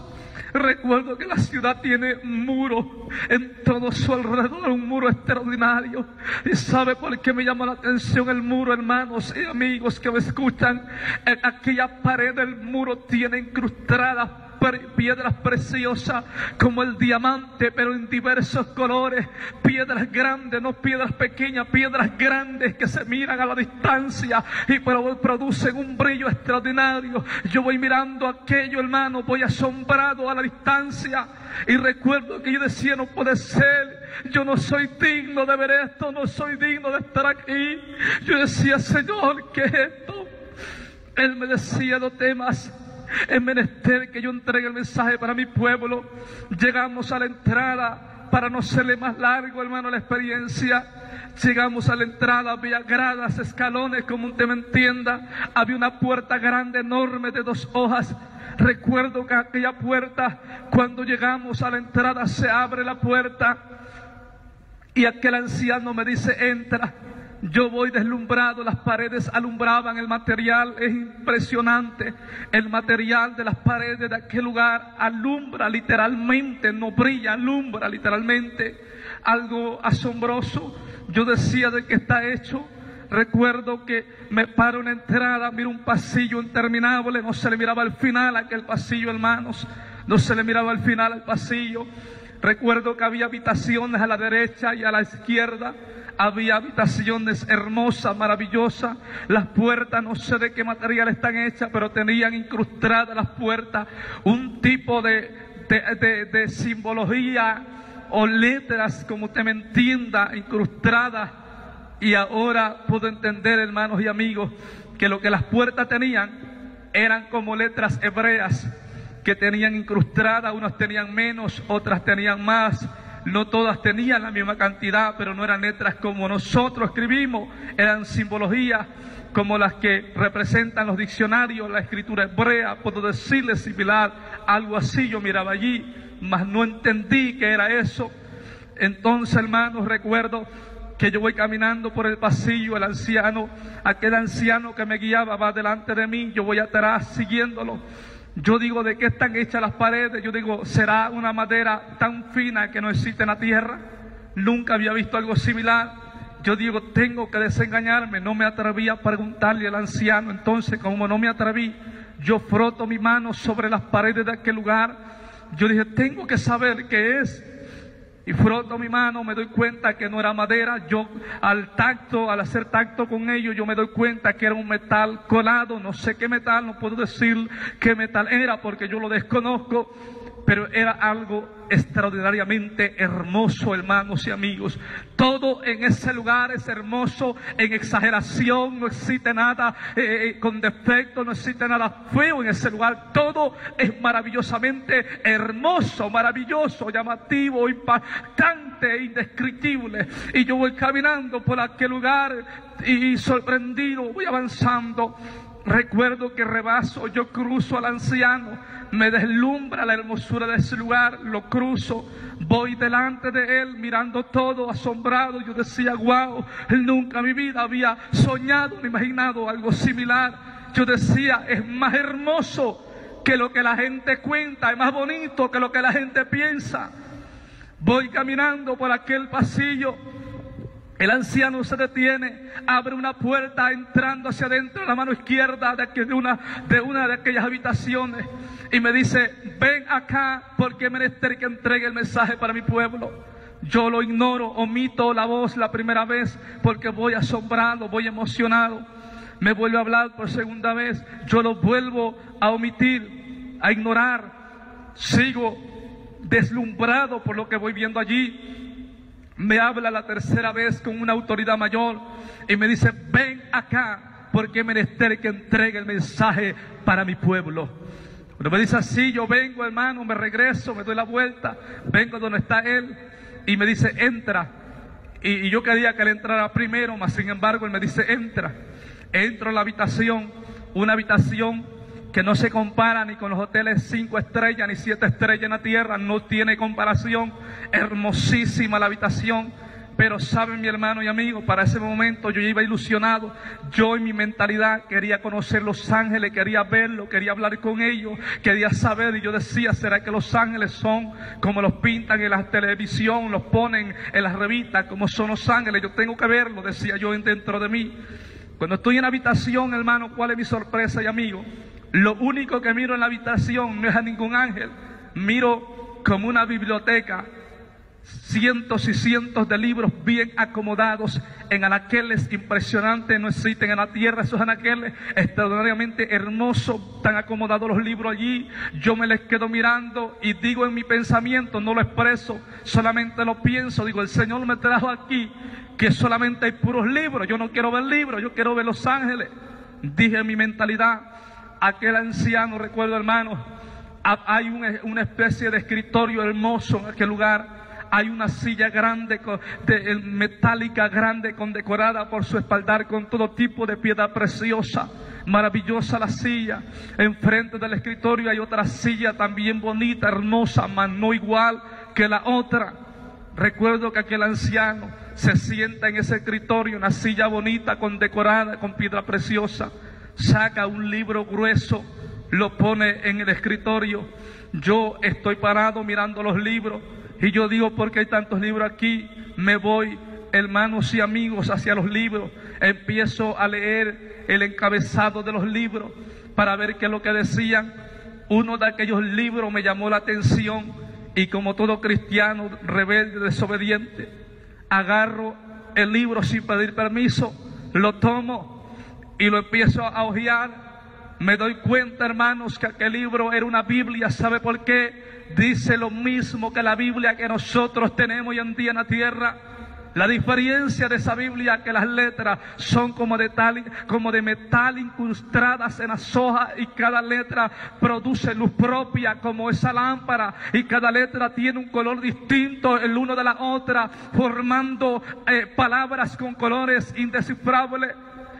Recuerdo que la ciudad tiene un muro en todo su alrededor, un muro extraordinario. ¿Y sabe por qué me llama la atención el muro, hermanos y amigos que me escuchan? En aquella pared del muro tiene incrustadas piedras preciosas como el diamante, pero en diversos colores. Piedras grandes, no piedras pequeñas, piedras grandes que se miran a la distancia y producen un brillo extraordinario. Yo voy mirando aquello, hermano, voy asombrado a la distancia, y recuerdo que yo decía: no puede ser, yo no soy digno de ver esto, no soy digno de estar aquí. Yo decía: Señor, ¿qué es esto? Él me decía: no temas, es menester que yo entregue el mensaje para mi pueblo. Llegamos a la entrada. Para no serle más largo, hermano, la experiencia, Llegamos a la entrada, había gradas, escalones, como usted me entienda. Había una puerta grande, enorme, de 2 hojas. Recuerdo que aquella puerta, cuando llegamos a la entrada, se abre la puerta y aquel anciano me dice: entra. Yo voy deslumbrado, las paredes alumbraban, el material es impresionante. El material de las paredes de aquel lugar alumbra literalmente, no brilla, alumbra literalmente. Algo asombroso. Yo decía: ¿de qué está hecho? Recuerdo que me paro en la entrada, miro un pasillo interminable, no se le miraba al final a aquel pasillo, hermanos, no se le miraba al final al pasillo. Recuerdo que había habitaciones a la derecha y a la izquierda, había habitaciones hermosas, maravillosas. Las puertas, no sé de qué material están hechas, pero tenían incrustadas las puertas un tipo de simbología o letras, como usted me entienda, incrustadas. Y ahora puedo entender, hermanos y amigos, que lo que las puertas tenían eran como letras hebreas que tenían incrustadas. Unas tenían menos, otras tenían más. No todas tenían la misma cantidad, pero no eran letras como nosotros escribimos. Eran simbologías como las que representan los diccionarios, la escritura hebrea. Puedo decirle similar, algo así yo miraba allí, mas no entendí qué era eso. Entonces, hermanos, recuerdo que yo voy caminando por el pasillo, el anciano, aquel anciano que me guiaba va delante de mí, yo voy atrás siguiéndolo. Yo digo: ¿de qué están hechas las paredes? Yo digo: ¿será una madera tan fina que no existe en la tierra? Nunca había visto algo similar. Yo digo: tengo que desengañarme. No me atreví a preguntarle al anciano. Entonces, como no me atreví, yo froto mi mano sobre las paredes de aquel lugar. Yo dije: tengo que saber qué es. Y froto mi mano, me doy cuenta que no era madera. Yo al hacer tacto con ello, yo me doy cuenta que era un metal colado. No sé qué metal, no puedo decir qué metal era porque yo lo desconozco, pero era algo extraordinariamente hermoso, hermanos y amigos. Todo en ese lugar es hermoso, en exageración, no existe nada con defecto, no existe nada feo en ese lugar. Todo es maravillosamente hermoso, maravilloso, llamativo, impactante, indescriptible. Y yo voy caminando por aquel lugar y sorprendido, voy avanzando. Recuerdo que rebaso, yo cruzo al anciano, me deslumbra la hermosura de ese lugar, lo cruzo, voy delante de él mirando todo asombrado. Yo decía: wow, nunca en mi vida había soñado ni imaginado algo similar. Yo decía: es más hermoso que lo que la gente cuenta, es más bonito que lo que la gente piensa. Voy caminando por aquel pasillo. El anciano se detiene, abre una puerta entrando hacia adentro, la mano izquierda de una de aquellas habitaciones, y me dice: ven acá porque es menester que entregue el mensaje para mi pueblo. Yo lo ignoro, omito la voz la primera vez porque voy asombrado, voy emocionado. Me vuelve a hablar por segunda vez, yo lo vuelvo a omitir, a ignorar. Sigo deslumbrado por lo que voy viendo allí. Me habla la tercera vez con una autoridad mayor y me dice: ven acá porque es menester que entregue el mensaje para mi pueblo. Cuando me dice así, yo vengo, hermano, me regreso, me doy la vuelta, vengo donde está él y me dice: entra. Y yo quería que él entrara primero, mas sin embargo él me dice: entra. Entro a la habitación, una habitación que no se compara ni con los hoteles 5 estrellas ni 7 estrellas en la tierra, no tiene comparación. Hermosísima la habitación. Pero saben, mi hermano y amigo, para ese momento yo iba ilusionado. Yo en mi mentalidad quería conocer Los Ángeles, quería verlo, quería hablar con ellos, quería saber. Y yo decía: ¿será que Los Ángeles son como los pintan en la televisión, los ponen en las revistas, como son Los Ángeles? Yo tengo que verlo, decía yo dentro de mí. Cuando estoy en la habitación, hermano, ¿cuál es mi sorpresa y amigo? Lo único que miro en la habitación no es a ningún ángel. Miro como una biblioteca, cientos y cientos de libros bien acomodados en anaqueles impresionantes. No existen en la tierra esos anaqueles, extraordinariamente hermosos, tan acomodados los libros allí. Yo me les quedo mirando y digo en mi pensamiento, no lo expreso, solamente lo pienso. Digo: el Señor me trajo aquí que solamente hay puros libros. Yo no quiero ver libros, yo quiero ver Los Ángeles. Dije en mi mentalidad. Aquel anciano, recuerdo, hermano, hay una especie de escritorio hermoso en aquel lugar. hay una silla grande, metálica grande, condecorada por su espaldar con todo tipo de piedra preciosa. Maravillosa la silla. Enfrente del escritorio hay otra silla también bonita, hermosa, mas no igual que la otra. Recuerdo que aquel anciano se sienta en ese escritorio, una silla bonita, condecorada con piedra preciosa. Saca un libro grueso, lo pone en el escritorio. Yo estoy parado mirando los libros y yo digo, ¿por qué hay tantos libros aquí? Me voy, hermanos y amigos, hacia los libros. Empiezo a leer el encabezado de los libros para ver qué es lo que decían. Uno de aquellos libros me llamó la atención y, como todo cristiano rebelde, desobediente, agarro el libro sin pedir permiso, lo tomo y lo empiezo a hojear. Me doy cuenta, hermanos, que aquel libro era una Biblia. ¿Sabe por qué? Dice lo mismo que la Biblia que nosotros tenemos hoy en día en la tierra. La diferencia de esa Biblia es que las letras son como de metal incrustadas en las hojas, y cada letra produce luz propia como esa lámpara, y cada letra tiene un color distinto el uno de la otra, formando palabras con colores indescifrables.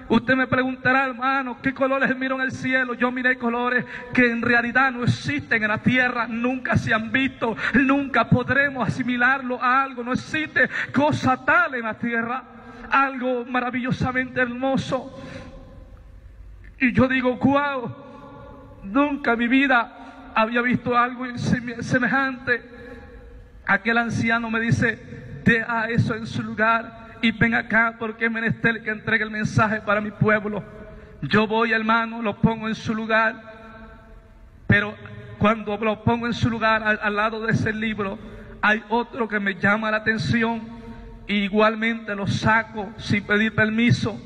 Usted me preguntará, hermano, ¿qué colores miro en el cielo? Yo miré colores que en realidad no existen en la tierra, nunca se han visto, nunca podremos asimilarlo a algo. No existe cosa tal en la tierra, algo maravillosamente hermoso. Y yo digo, wow, nunca en mi vida había visto algo semejante. Aquel anciano me dice, deja eso en su lugar y ven acá, porque es menester que entregue el mensaje para mi pueblo. Yo voy, hermano, lo pongo en su lugar, pero cuando lo pongo en su lugar, al lado de ese libro hay otro que me llama la atención, y igualmente lo saco sin pedir permiso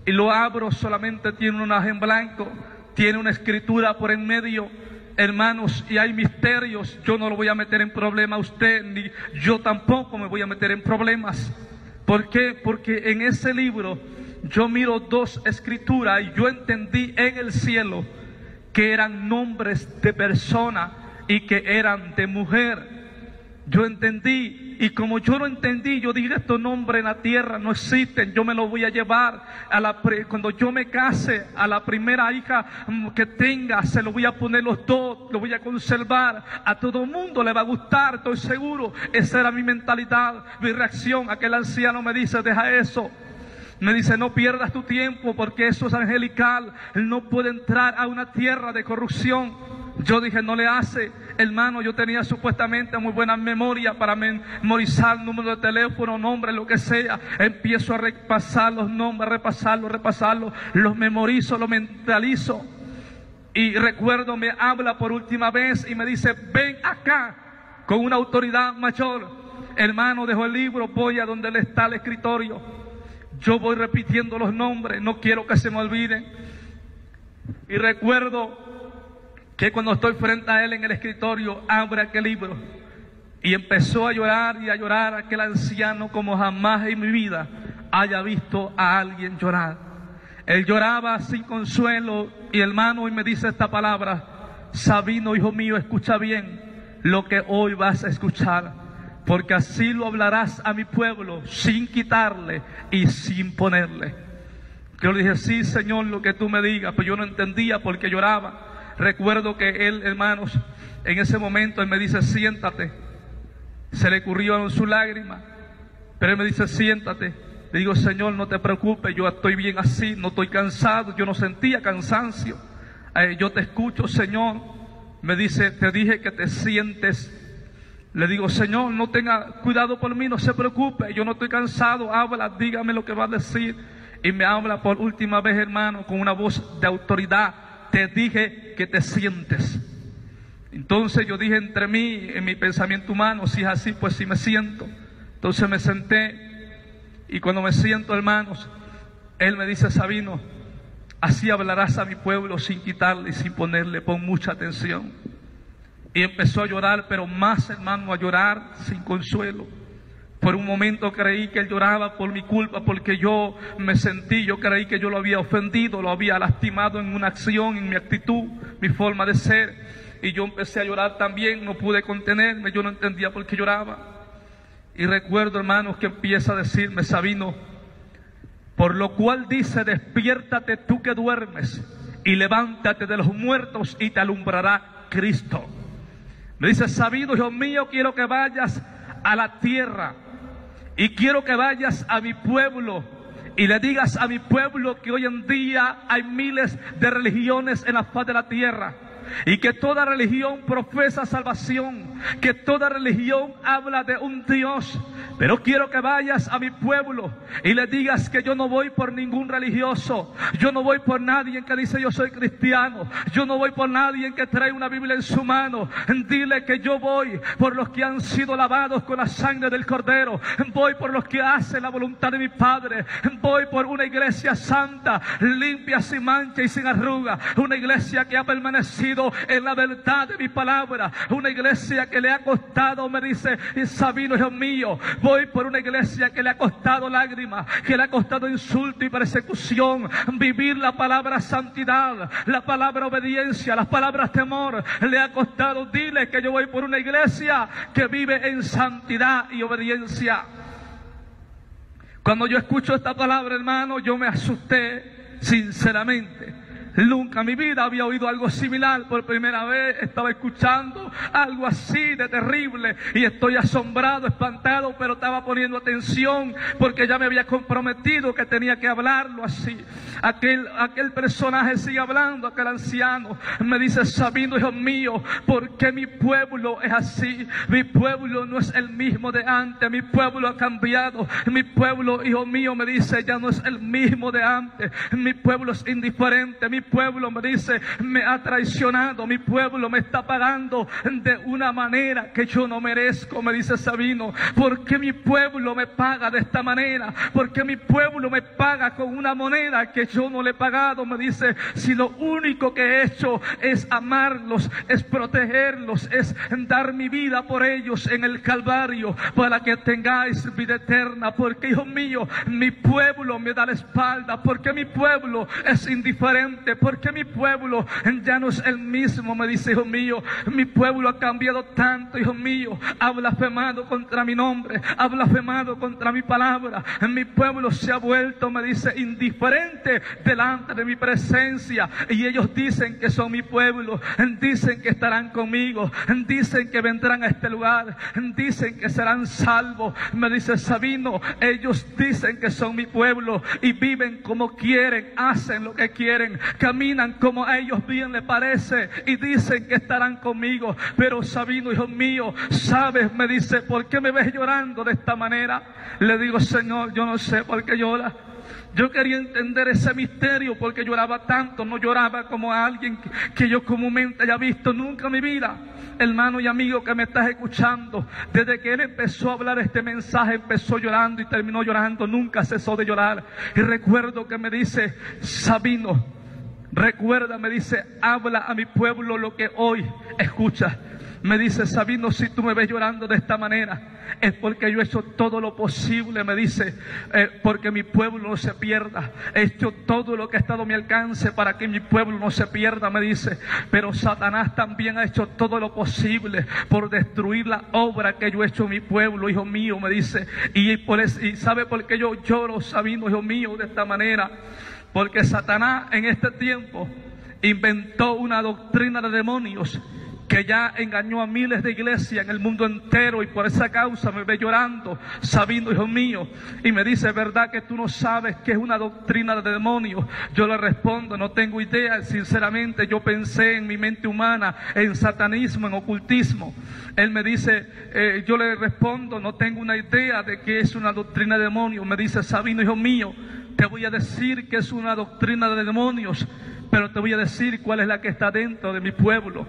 y lo abro. Solamente tiene un hoja en blanco, tiene una escritura por en medio, hermanos, y hay misterios. Yo no lo voy a meter en problemas a usted, ni yo tampoco me voy a meter en problemas. ¿Por qué? Porque en ese libro yo miro dos escrituras y yo entendí en el cielo que eran nombres de persona y que eran de mujer. Yo entendí, y como yo lo entendí, yo dije, estos nombres en la tierra no existen. Yo me los voy a llevar cuando yo me case, a la primera hija que tenga, se lo voy a poner los dos, lo voy a conservar. A todo mundo le va a gustar, estoy seguro. Esa era mi mentalidad, mi reacción. Aquel anciano me dice, deja eso. Me dice, no pierdas tu tiempo, porque eso es angelical. Él no puede entrar a una tierra de corrupción. Yo dije, no le hace. Hermano, yo tenía supuestamente muy buena memoria para memorizar número de teléfono, nombre, lo que sea. Empiezo a repasar los nombres, repasarlos, los memorizo, los mentalizo. Y recuerdo, me habla por última vez y me dice, ven acá, con una autoridad mayor. Hermano, dejo el libro, voy a donde le está el escritorio. Yo voy repitiendo los nombres, no quiero que se me olviden. Y recuerdo que cuando estoy frente a él en el escritorio, abre aquel libro y empezó a llorar y a llorar aquel anciano como jamás en mi vida haya visto a alguien llorar. Él lloraba sin consuelo, y hermano, hoy me dice esta palabra: Sabino, hijo mío, escucha bien lo que hoy vas a escuchar, porque así lo hablarás a mi pueblo sin quitarle y sin ponerle. Yo le dije, sí, Señor, lo que tú me digas, pero yo no entendía por qué lloraba. Recuerdo que él, hermanos, en ese momento él me dice, siéntate. Se le corrieron sus lágrimas, pero él me dice, siéntate. Le digo, Señor, no te preocupes, yo estoy bien así, no estoy cansado. Yo no sentía cansancio. Yo te escucho, Señor. Me dice, te dije que te sientes. Le digo, Señor, no tenga cuidado por mí, no se preocupe, yo no estoy cansado. Habla, dígame lo que va a decir. Y me habla por última vez, hermano, con una voz de autoridad. Te dije que te sientes. Entonces yo dije entre mí, en mi pensamiento humano, si es así, pues sí me siento. Entonces me senté, y cuando me siento, hermanos, él me dice, Sabino, así hablarás a mi pueblo sin quitarle y sin ponerle, pon mucha atención. Y empezó a llorar, pero más, hermano, a llorar sin consuelo. Por un momento creí que él lloraba por mi culpa, porque yo creí que yo lo había ofendido, lo había lastimado en una acción, en mi actitud, mi forma de ser. Y yo empecé a llorar también, no pude contenerme, yo no entendía por qué lloraba. Y recuerdo, hermanos, que empieza a decirme Sabino: por lo cual dice, despiértate tú que duermes, y levántate de los muertos, y te alumbrará Cristo. Me dice: Sabino, hijo mío, quiero que vayas a la tierra, y quiero que vayas a mi pueblo, y le digas a mi pueblo que hoy en día hay miles de religiones en la faz de la tierra, y que toda religión profesa salvación, que toda religión habla de un Dios. Pero quiero que vayas a mi pueblo y le digas que yo no voy por ningún religioso, yo no voy por nadie que dice yo soy cristiano, yo no voy por nadie que trae una Biblia en su mano. Dile que yo voy por los que han sido lavados con la sangre del Cordero, voy por los que hacen la voluntad de mi Padre, voy por una iglesia santa, limpia, sin mancha y sin arruga, una iglesia que ha permanecido en la verdad de mi palabra, una iglesia que le ha costado, me dice Sabino, hijo mío, voy por una iglesia que le ha costado lágrimas, que le ha costado insulto y persecución, vivir la palabra santidad, la palabra obediencia, las palabras temor, le ha costado. Dile que yo voy por una iglesia que vive en santidad y obediencia. Cuando yo escucho esta palabra, hermano, yo me asusté, sinceramente. Nunca en mi vida había oído algo similar. Por primera vez estaba escuchando algo así de terrible y estoy asombrado, espantado, pero estaba poniendo atención porque ya me había comprometido que tenía que hablarlo así. Aquel personaje sigue hablando, aquel anciano me dice: Sabino, hijo mío, ¿por qué mi pueblo es así? Mi pueblo no es el mismo de antes, mi pueblo ha cambiado, mi pueblo, hijo mío, me dice, ya no es el mismo de antes, mi pueblo es indiferente, mi pueblo, me dice, me ha traicionado, mi pueblo me está pagando de una manera que yo no merezco. Me dice Sabino: ¿por qué mi pueblo me paga de esta manera? ¿Por qué mi pueblo me paga con una moneda que yo no le he pagado? Me dice: si lo único que he hecho es amarlos, es protegerlos, es dar mi vida por ellos en el Calvario para que tengáis vida eterna. Porque, hijo mío, mi pueblo me da la espalda, porque mi pueblo es indiferente, porque mi pueblo ya no es el mismo. Me dice: hijo mío, mi pueblo ha cambiado tanto, hijo mío, ha blasfemado contra mi nombre, ha blasfemado contra mi palabra, mi pueblo se ha vuelto, me dice, indiferente delante de mi presencia, y ellos dicen que son mi pueblo, dicen que estarán conmigo, dicen que vendrán a este lugar, dicen que serán salvos. Me dice Sabino: ellos dicen que son mi pueblo y viven como quieren, hacen lo que quieren, caminan como a ellos bien les parece y dicen que estarán conmigo. Pero Sabino, hijo mío, ¿sabes? Me dice: ¿por qué me ves llorando de esta manera? Le digo: Señor, yo no sé por qué llora. Yo quería entender ese misterio, porque lloraba tanto. No lloraba como a alguien que yo comúnmente haya visto nunca en mi vida. Hermano y amigo que me estás escuchando, desde que él empezó a hablar este mensaje, empezó llorando y terminó llorando, nunca cesó de llorar. Y recuerdo que me dice: Sabino, recuerda, me dice, habla a mi pueblo lo que hoy escucha. Me dice: Sabino, si tú me ves llorando de esta manera, es porque yo he hecho todo lo posible, me dice, porque mi pueblo no se pierda. He hecho todo lo que ha estado a mi alcance para que mi pueblo no se pierda, me dice. Pero Satanás también ha hecho todo lo posible por destruir la obra que yo he hecho en mi pueblo, hijo mío, me dice. Y ¿sabe por qué yo lloro, Sabino, hijo mío, de esta manera? Porque Satanás en este tiempo inventó una doctrina de demonios que ya engañó a miles de iglesias en el mundo entero, y por esa causa me ve llorando, Sabino, hijo mío, y me dice: ¿verdad que tú no sabes qué es una doctrina de demonios? Yo le respondo: no tengo idea. Sinceramente, yo pensé en mi mente humana en satanismo, en ocultismo. Él me dice, yo le respondo: no tengo una idea de qué es una doctrina de demonios. Me dice: Sabino, hijo mío, te voy a decir que es una doctrina de demonios, pero te voy a decir cuál es la que está dentro de mi pueblo.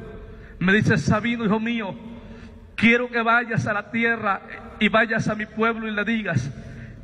Me dice: Sabino, hijo mío, quiero que vayas a la tierra y vayas a mi pueblo y le digas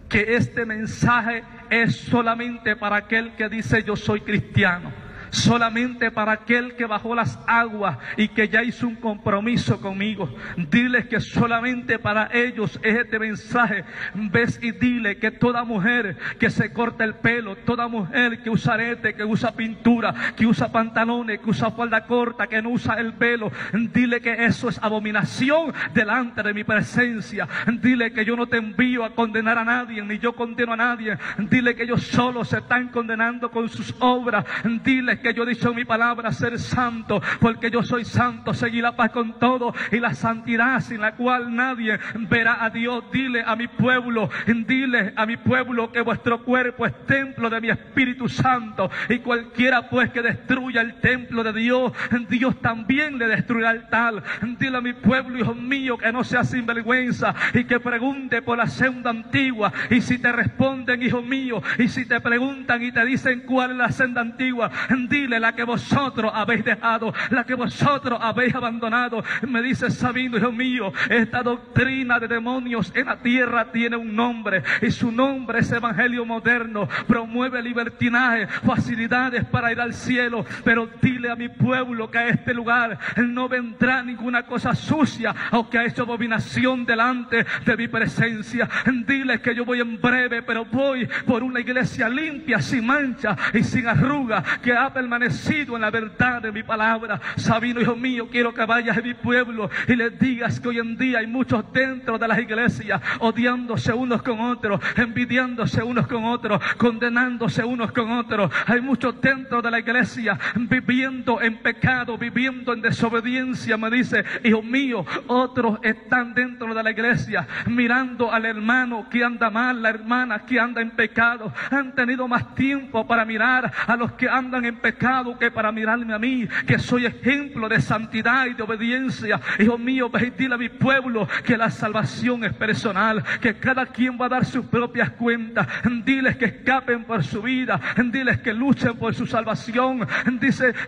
que este mensaje es solamente para aquel que dice: yo soy cristiano. solamente para aquel que bajó las aguas y que ya hizo un compromiso conmigo. Diles que solamente para ellos es este mensaje. Ves y dile que toda mujer que se corta el pelo, toda mujer que usa arete, que usa pintura, que usa pantalones, que usa falda corta, que no usa el velo, dile que eso es abominación delante de mi presencia. Dile que yo no te envío a condenar a nadie, ni yo condeno a nadie. Dile que ellos solo se están condenando con sus obras. Dile que yo he dicho en mi palabra ser santo, porque yo soy santo. Seguí la paz con todo y la santidad sin la cual nadie verá a Dios. Dile a mi pueblo, dile a mi pueblo que vuestro cuerpo es templo de mi Espíritu Santo, y cualquiera pues que destruya el templo de Dios, Dios también le destruirá el tal. Dile a mi pueblo, hijo mío, que no sea sinvergüenza y que pregunte por la senda antigua. Y si te responden, hijo mío, y si te preguntan y te dicen cuál es la senda antigua, dile la que vosotros habéis dejado, la que vosotros habéis abandonado. Me dice Sabino, hijo mío, esta doctrina de demonios en la tierra tiene un nombre, y su nombre es evangelio moderno. Promueve libertinaje, facilidades para ir al cielo. Pero dile a mi pueblo que a este lugar no vendrá ninguna cosa sucia o que ha hecho abominación delante de mi presencia. Dile que yo voy en breve, pero voy por una iglesia limpia, sin mancha y sin arruga, que ha permanecido en la verdad de mi palabra. Sabino, hijo mío, quiero que vayas a mi pueblo y les digas que hoy en día hay muchos dentro de las iglesias odiándose unos con otros, envidiándose unos con otros, condenándose unos con otros. Hay muchos dentro de la iglesia viviendo en pecado, viviendo en desobediencia. Me dice, hijo mío, otros están dentro de la iglesia mirando al hermano que anda mal, la hermana que anda en pecado. Han tenido más tiempo para mirar a los que andan en pecado que para mirarme a mí, que soy ejemplo de santidad y de obediencia. Hijo mío, ve y dile a mi pueblo que la salvación es personal, que cada quien va a dar sus propias cuentas. Diles que escapen por su vida, diles que luchen por su salvación,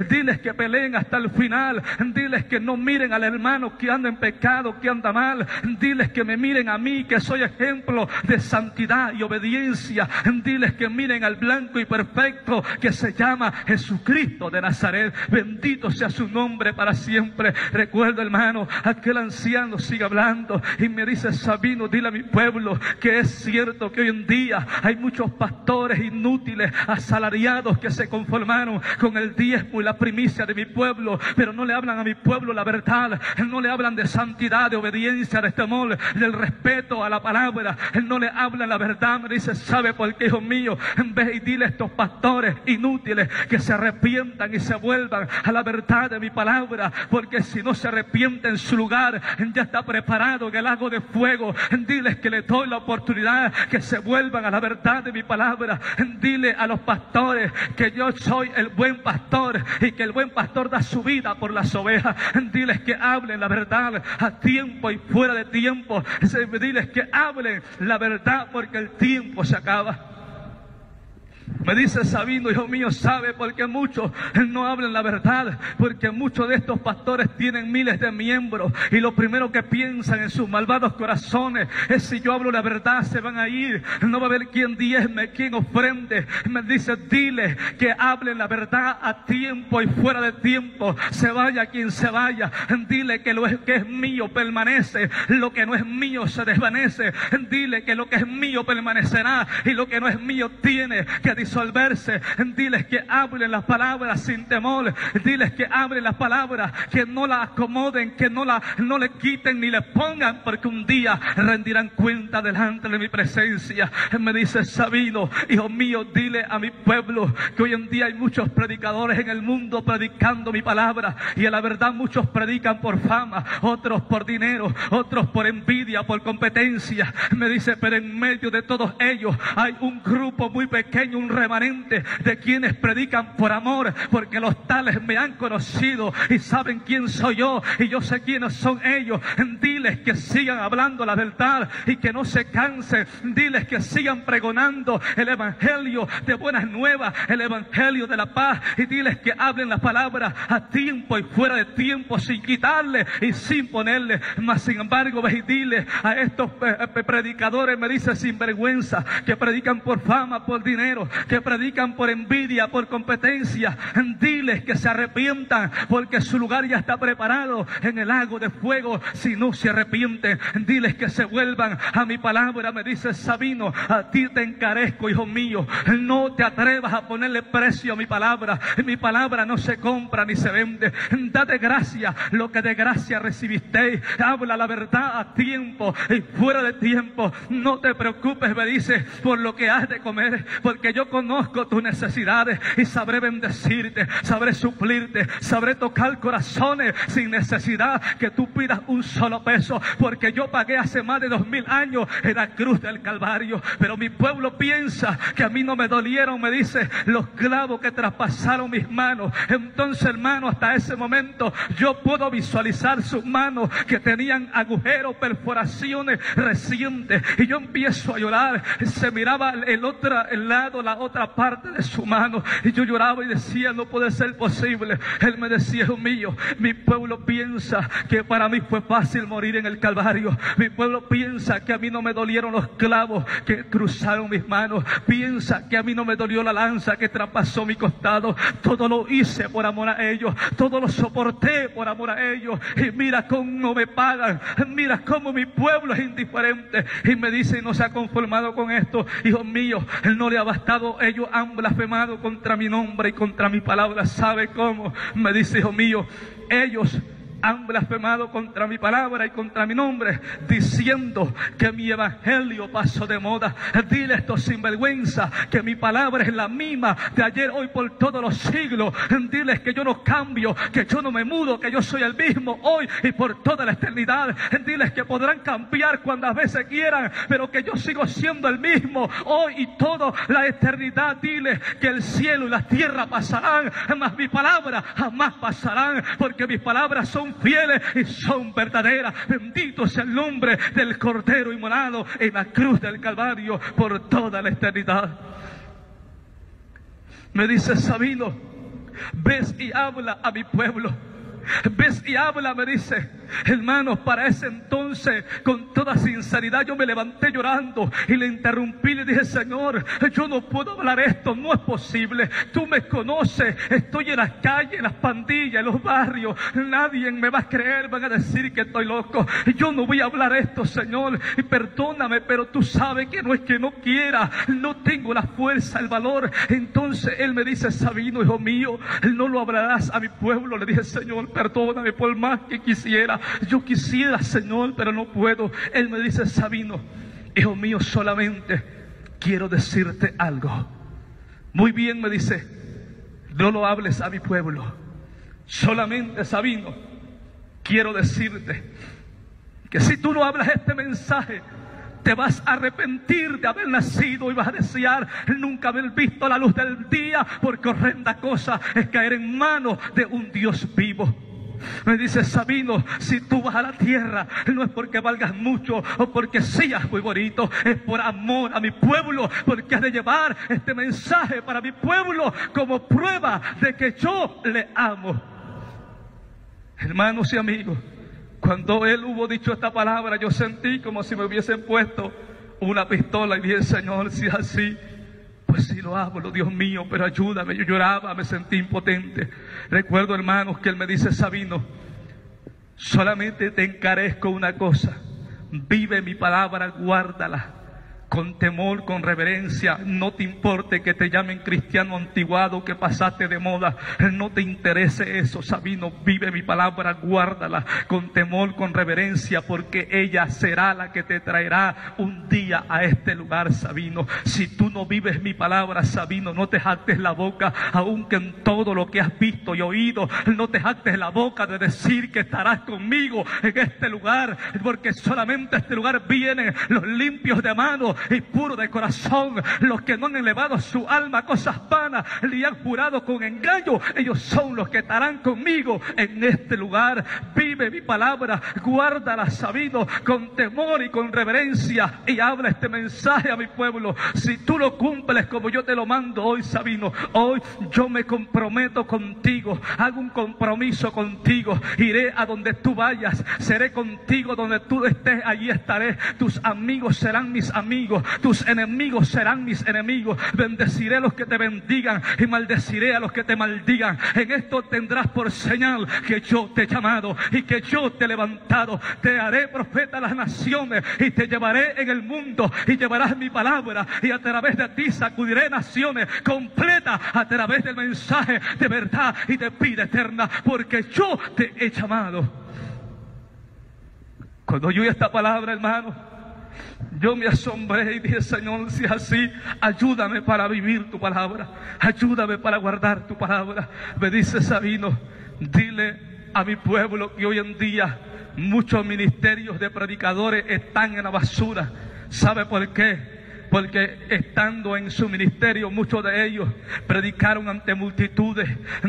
diles que peleen hasta el final, diles que no miren al hermano que anda en pecado, que anda mal. Diles que me miren a mí, que soy ejemplo de santidad y obediencia. Diles que miren al blanco y perfecto que se llama Jesucristo de Nazaret. Bendito sea su nombre para siempre. Recuerdo, hermano, aquel anciano sigue hablando y me dice, Sabino, dile a mi pueblo que es cierto que hoy en día hay muchos pastores inútiles, asalariados, que se conformaron con el diezmo y la primicia de mi pueblo, pero no le hablan a mi pueblo la verdad. No le hablan de santidad, de obediencia, de temor, del respeto a la palabra. No le hablan la verdad. Me dice, ¿sabe por qué, hijo mío? Ve y dile a estos pastores inútiles que se arrepientan y se vuelvan a la verdad de mi palabra, porque si no se arrepienten, su lugar ya está preparado en el lago de fuego. Diles que les doy la oportunidad que se vuelvan a la verdad de mi palabra. Dile a los pastores que yo soy el buen pastor y que el buen pastor da su vida por las ovejas. Diles que hablen la verdad a tiempo y fuera de tiempo. Diles que hablen la verdad porque el tiempo se acaba. Me dice Sabino, hijo mío, ¿sabe por qué muchos no hablan la verdad? Porque muchos de estos pastores tienen miles de miembros y lo primero que piensan en sus malvados corazones es: si yo hablo la verdad se van a ir, no va a haber quien diezme, quien ofrende. Me dice, dile que hablen la verdad a tiempo y fuera de tiempo, se vaya quien se vaya. Dile que lo que es mío permanece, lo que no es mío se desvanece. Dile que lo que es mío permanecerá y lo que no es mío tiene que disolverse. Diles que hablen las palabras sin temor. Diles que hablen las palabras, que no la acomoden, que no le quiten ni le pongan, porque un día rendirán cuenta delante de mi presencia. Me dice Sabino, hijo mío, dile a mi pueblo que hoy en día hay muchos predicadores en el mundo predicando mi palabra, y a la verdad muchos predican por fama, otros por dinero, otros por envidia, por competencia. Me dice, pero en medio de todos ellos hay un grupo muy pequeño, un remanente de quienes predican por amor, porque los tales me han conocido y saben quién soy yo y yo sé quiénes son ellos. Diles que sigan hablando la verdad y que no se cansen. Diles que sigan pregonando el evangelio de buenas nuevas, el evangelio de la paz, y diles que hablen las palabras a tiempo y fuera de tiempo, sin quitarle y sin ponerle. Mas sin embargo, ve y dile a estos predicadores, me dice, sinvergüenza, que predican por fama, por dinero, que que predican por envidia, por competencia, diles que se arrepientan, porque su lugar ya está preparado en el lago de fuego. Si no se arrepienten, diles que se vuelvan a mi palabra. Me dice Sabino, a ti te encarezco, hijo mío, no te atrevas a ponerle precio a mi palabra. Mi palabra no se compra ni se vende. Date gracia lo que de gracia recibiste. Habla la verdad a tiempo y fuera de tiempo. No te preocupes, me dice, por lo que has de comer, porque yo conozco tus necesidades y sabré bendecirte, sabré suplirte, sabré tocar corazones sin necesidad que tú pidas un solo peso, porque yo pagué hace más de 2000 años en la cruz del Calvario. Pero mi pueblo piensa que a mí no me dolieron, me dice, los clavos que traspasaron mis manos. Entonces, hermano, hasta ese momento yo puedo visualizar sus manos que tenían agujeros, perforaciones recientes, y yo empiezo a llorar. Se miraba el lado, la otra parte de su mano, y yo lloraba y decía, no puede ser posible. Él me decía, hijo mío, mi pueblo piensa que para mí fue fácil morir en el Calvario. Mi pueblo piensa que a mí no me dolieron los clavos que cruzaron mis manos. Piensa que a mí no me dolió la lanza que traspasó mi costado. Todo lo hice por amor a ellos, todo lo soporté por amor a ellos. Y mira cómo no me pagan, mira cómo mi pueblo es indiferente. Y me dice, no se ha conformado con esto, hijo mío, no le ha bastado. Ellos han blasfemado contra mi nombre y contra mi palabra. ¿Sabe cómo? Me dice, hijo mío, ellos han blasfemado contra mi palabra y contra mi nombre, diciendo que mi evangelio pasó de moda. Dile a estos sinvergüenza que mi palabra es la misma de ayer, hoy, por todos los siglos. Diles que yo no cambio, que yo no me mudo, que yo soy el mismo hoy y por toda la eternidad. Diles que podrán cambiar cuantas veces quieran, pero que yo sigo siendo el mismo hoy y toda la eternidad. Diles que el cielo y la tierra pasarán, mas mi palabra jamás pasarán, porque mis palabras son fieles y son verdaderas. Bendito sea el nombre del Cordero inmolado en la cruz del Calvario por toda la eternidad. Me dice Sabino, ves y habla a mi pueblo. Ves y habla, me dice. Hermanos, para ese entonces, con toda sinceridad, yo me levanté llorando y le interrumpí. Le dije, Señor, yo no puedo hablar esto, no es posible. Tú me conoces, estoy en las calles, en las pandillas, en los barrios. Nadie me va a creer, van a decir que estoy loco. Yo no voy a hablar esto, Señor, y perdóname, pero tú sabes que no es que no quiera, no tengo la fuerza, el valor. Entonces él me dice, Sabino, hijo mío, no lo hablarás a mi pueblo. Le dije, Señor, perdóname, por más que quisiera. Yo quisiera, Señor, pero no puedo. Él me dice, Sabino, hijo mío, solamente quiero decirte algo. Muy bien, me dice, no lo hables a mi pueblo. Solamente, Sabino, quiero decirte que si tú no hablas este mensaje, te vas a arrepentir de haber nacido y vas a desear nunca haber visto la luz del día, porque horrenda cosa es caer en manos de un Dios vivo. Me dice, Sabino, si tú vas a la tierra, no es porque valgas mucho o porque seas muy bonito, es por amor a mi pueblo, porque has de llevar este mensaje para mi pueblo como prueba de que yo le amo. Hermanos y amigos, cuando él hubo dicho esta palabra, yo sentí como si me hubiesen puesto una pistola y dije, Señor, si es así, pues sí lo hablo, Dios mío, pero ayúdame. Yo lloraba, me sentí impotente. Recuerdo, hermanos, que él me dice, Sabino, solamente te encarezco una cosa: vive mi palabra, guárdala con temor, con reverencia. No te importe que te llamen cristiano antiguado, que pasaste de moda, no te interese eso, Sabino. Vive mi palabra, guárdala con temor, con reverencia, porque ella será la que te traerá un día a este lugar, Sabino. Si tú no vives mi palabra, Sabino, no te jactes la boca, aunque en todo lo que has visto y oído, no te jactes la boca de decir que estarás conmigo en este lugar, porque solamente a este lugar vienen los limpios de mano y puro de corazón, los que no han elevado su alma a cosas vanas ni han jurado con engaño. Ellos son los que estarán conmigo en este lugar. Vive mi palabra, guárdala, Sabino, con temor y con reverencia, y habla este mensaje a mi pueblo. Si tú lo cumples como yo te lo mando hoy, Sabino, hoy yo me comprometo contigo, hago un compromiso contigo. Iré a donde tú vayas, seré contigo donde tú estés, allí estaré. Tus amigos serán mis amigos, amigos. Tus enemigos serán mis enemigos. Bendeciré a los que te bendigan y maldeciré a los que te maldigan. En esto tendrás por señal que yo te he llamado y que yo te he levantado. Te haré profeta a las naciones y te llevaré en el mundo y llevarás mi palabra, y a través de ti sacudiré naciones completas a través del mensaje de verdad y de vida eterna, porque yo te he llamado. Cuando yo oí esta palabra, hermano, yo me asombré y dije: Señor, si es así, ayúdame para vivir tu palabra, ayúdame para guardar tu palabra. Me dice Sabino: dile a mi pueblo que hoy en día muchos ministerios de predicadores están en la basura. ¿Sabe por qué? Porque estando en su ministerio, muchos de ellos predicaron ante multitudes,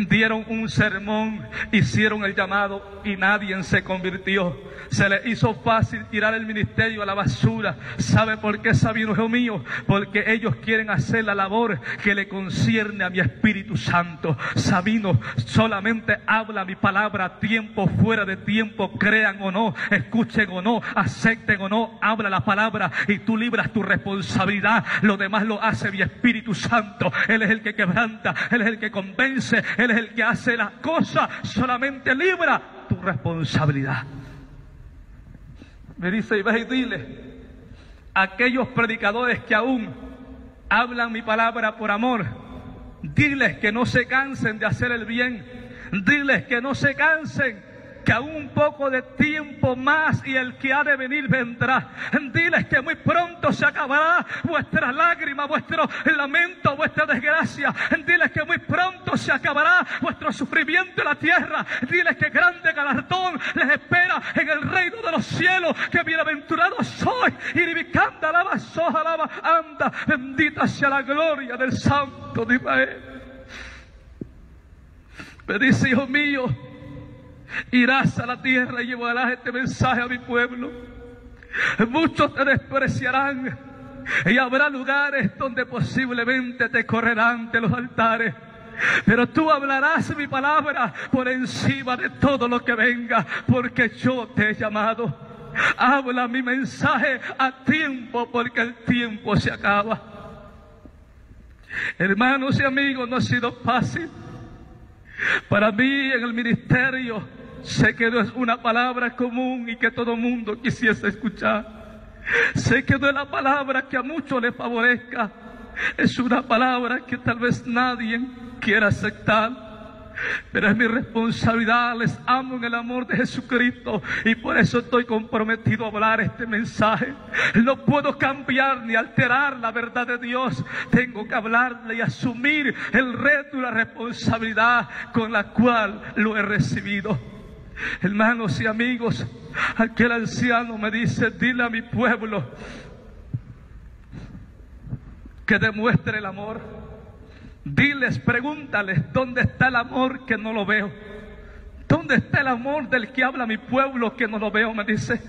dieron un sermón, hicieron el llamado y nadie se convirtió. Se les hizo fácil tirar el ministerio a la basura. ¿Sabe por qué, Sabino, hijo mío? Porque ellos quieren hacer la labor que le concierne a mi Espíritu Santo. Sabino, solamente habla mi palabra a tiempo, fuera de tiempo, crean o no, escuchen o no, acepten o no, habla la palabra y tú libras tu responsabilidad. Lo demás lo hace mi Espíritu Santo. Él es el que quebranta, Él es el que convence, Él es el que hace las cosas. Solamente libra tu responsabilidad. Me dice: y ve y dile a aquellos predicadores que aún hablan mi palabra por amor, diles que no se cansen de hacer el bien, diles que no se cansen, que aún un poco de tiempo más y el que ha de venir vendrá. Diles que muy pronto se acabará vuestra lágrima, vuestro lamento, vuestra desgracia. Diles que muy pronto se acabará vuestro sufrimiento en la tierra. Diles que grande galardón les espera en el reino de los cielos. Que bienaventurado soy. Iribicanda, alaba, soja, alaba, anda. Bendita sea la gloria del Santo de Israel. Me dice: hijo mío, irás a la tierra y llevarás este mensaje a mi pueblo. Muchos te despreciarán y habrá lugares donde posiblemente te correrán de los altares. Pero tú hablarás mi palabra por encima de todo lo que venga, porque yo te he llamado. Habla mi mensaje a tiempo, porque el tiempo se acaba. Hermanos y amigos, no ha sido fácil. Para mí en el ministerio sé que no es una palabra común y que todo mundo quisiese escuchar. Sé que no es la palabra que a muchos les favorezca. Es una palabra que tal vez nadie quiera aceptar. Pero es mi responsabilidad, les amo en el amor de Jesucristo y por eso estoy comprometido a hablar este mensaje. No puedo cambiar ni alterar la verdad de Dios. Tengo que hablarle y asumir el reto y la responsabilidad con la cual lo he recibido. Hermanos y amigos, aquel anciano me dice: dile a mi pueblo que demuestre el amor. Diles, pregúntales, ¿dónde está el amor que no lo veo? ¿Dónde está el amor del que habla mi pueblo que no lo veo? Me dice.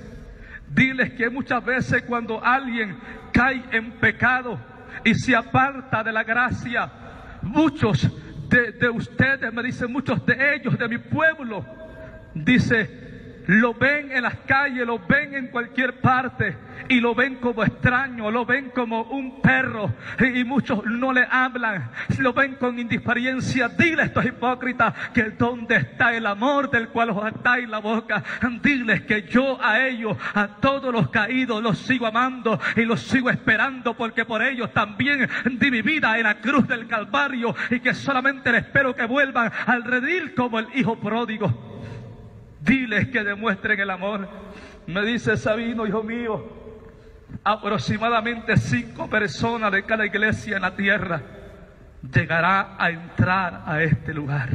Diles que muchas veces cuando alguien cae en pecado y se aparta de la gracia, muchos de ustedes, me dicen, muchos de ellos, de mi pueblo, dice, lo ven en las calles, lo ven en cualquier parte y lo ven como extraño, lo ven como un perro y muchos no le hablan, lo ven con indiferencia. Dile a estos hipócritas que donde está el amor del cual os atáis la boca. Diles que yo a ellos, a todos los caídos, los sigo amando y los sigo esperando, porque por ellos también di mi vida en la cruz del Calvario y que solamente les espero que vuelvan al redil como el hijo pródigo. Diles que demuestren el amor. Me dice Sabino, hijo mío, aproximadamente 5 personas de cada iglesia en la tierra llegará a entrar a este lugar.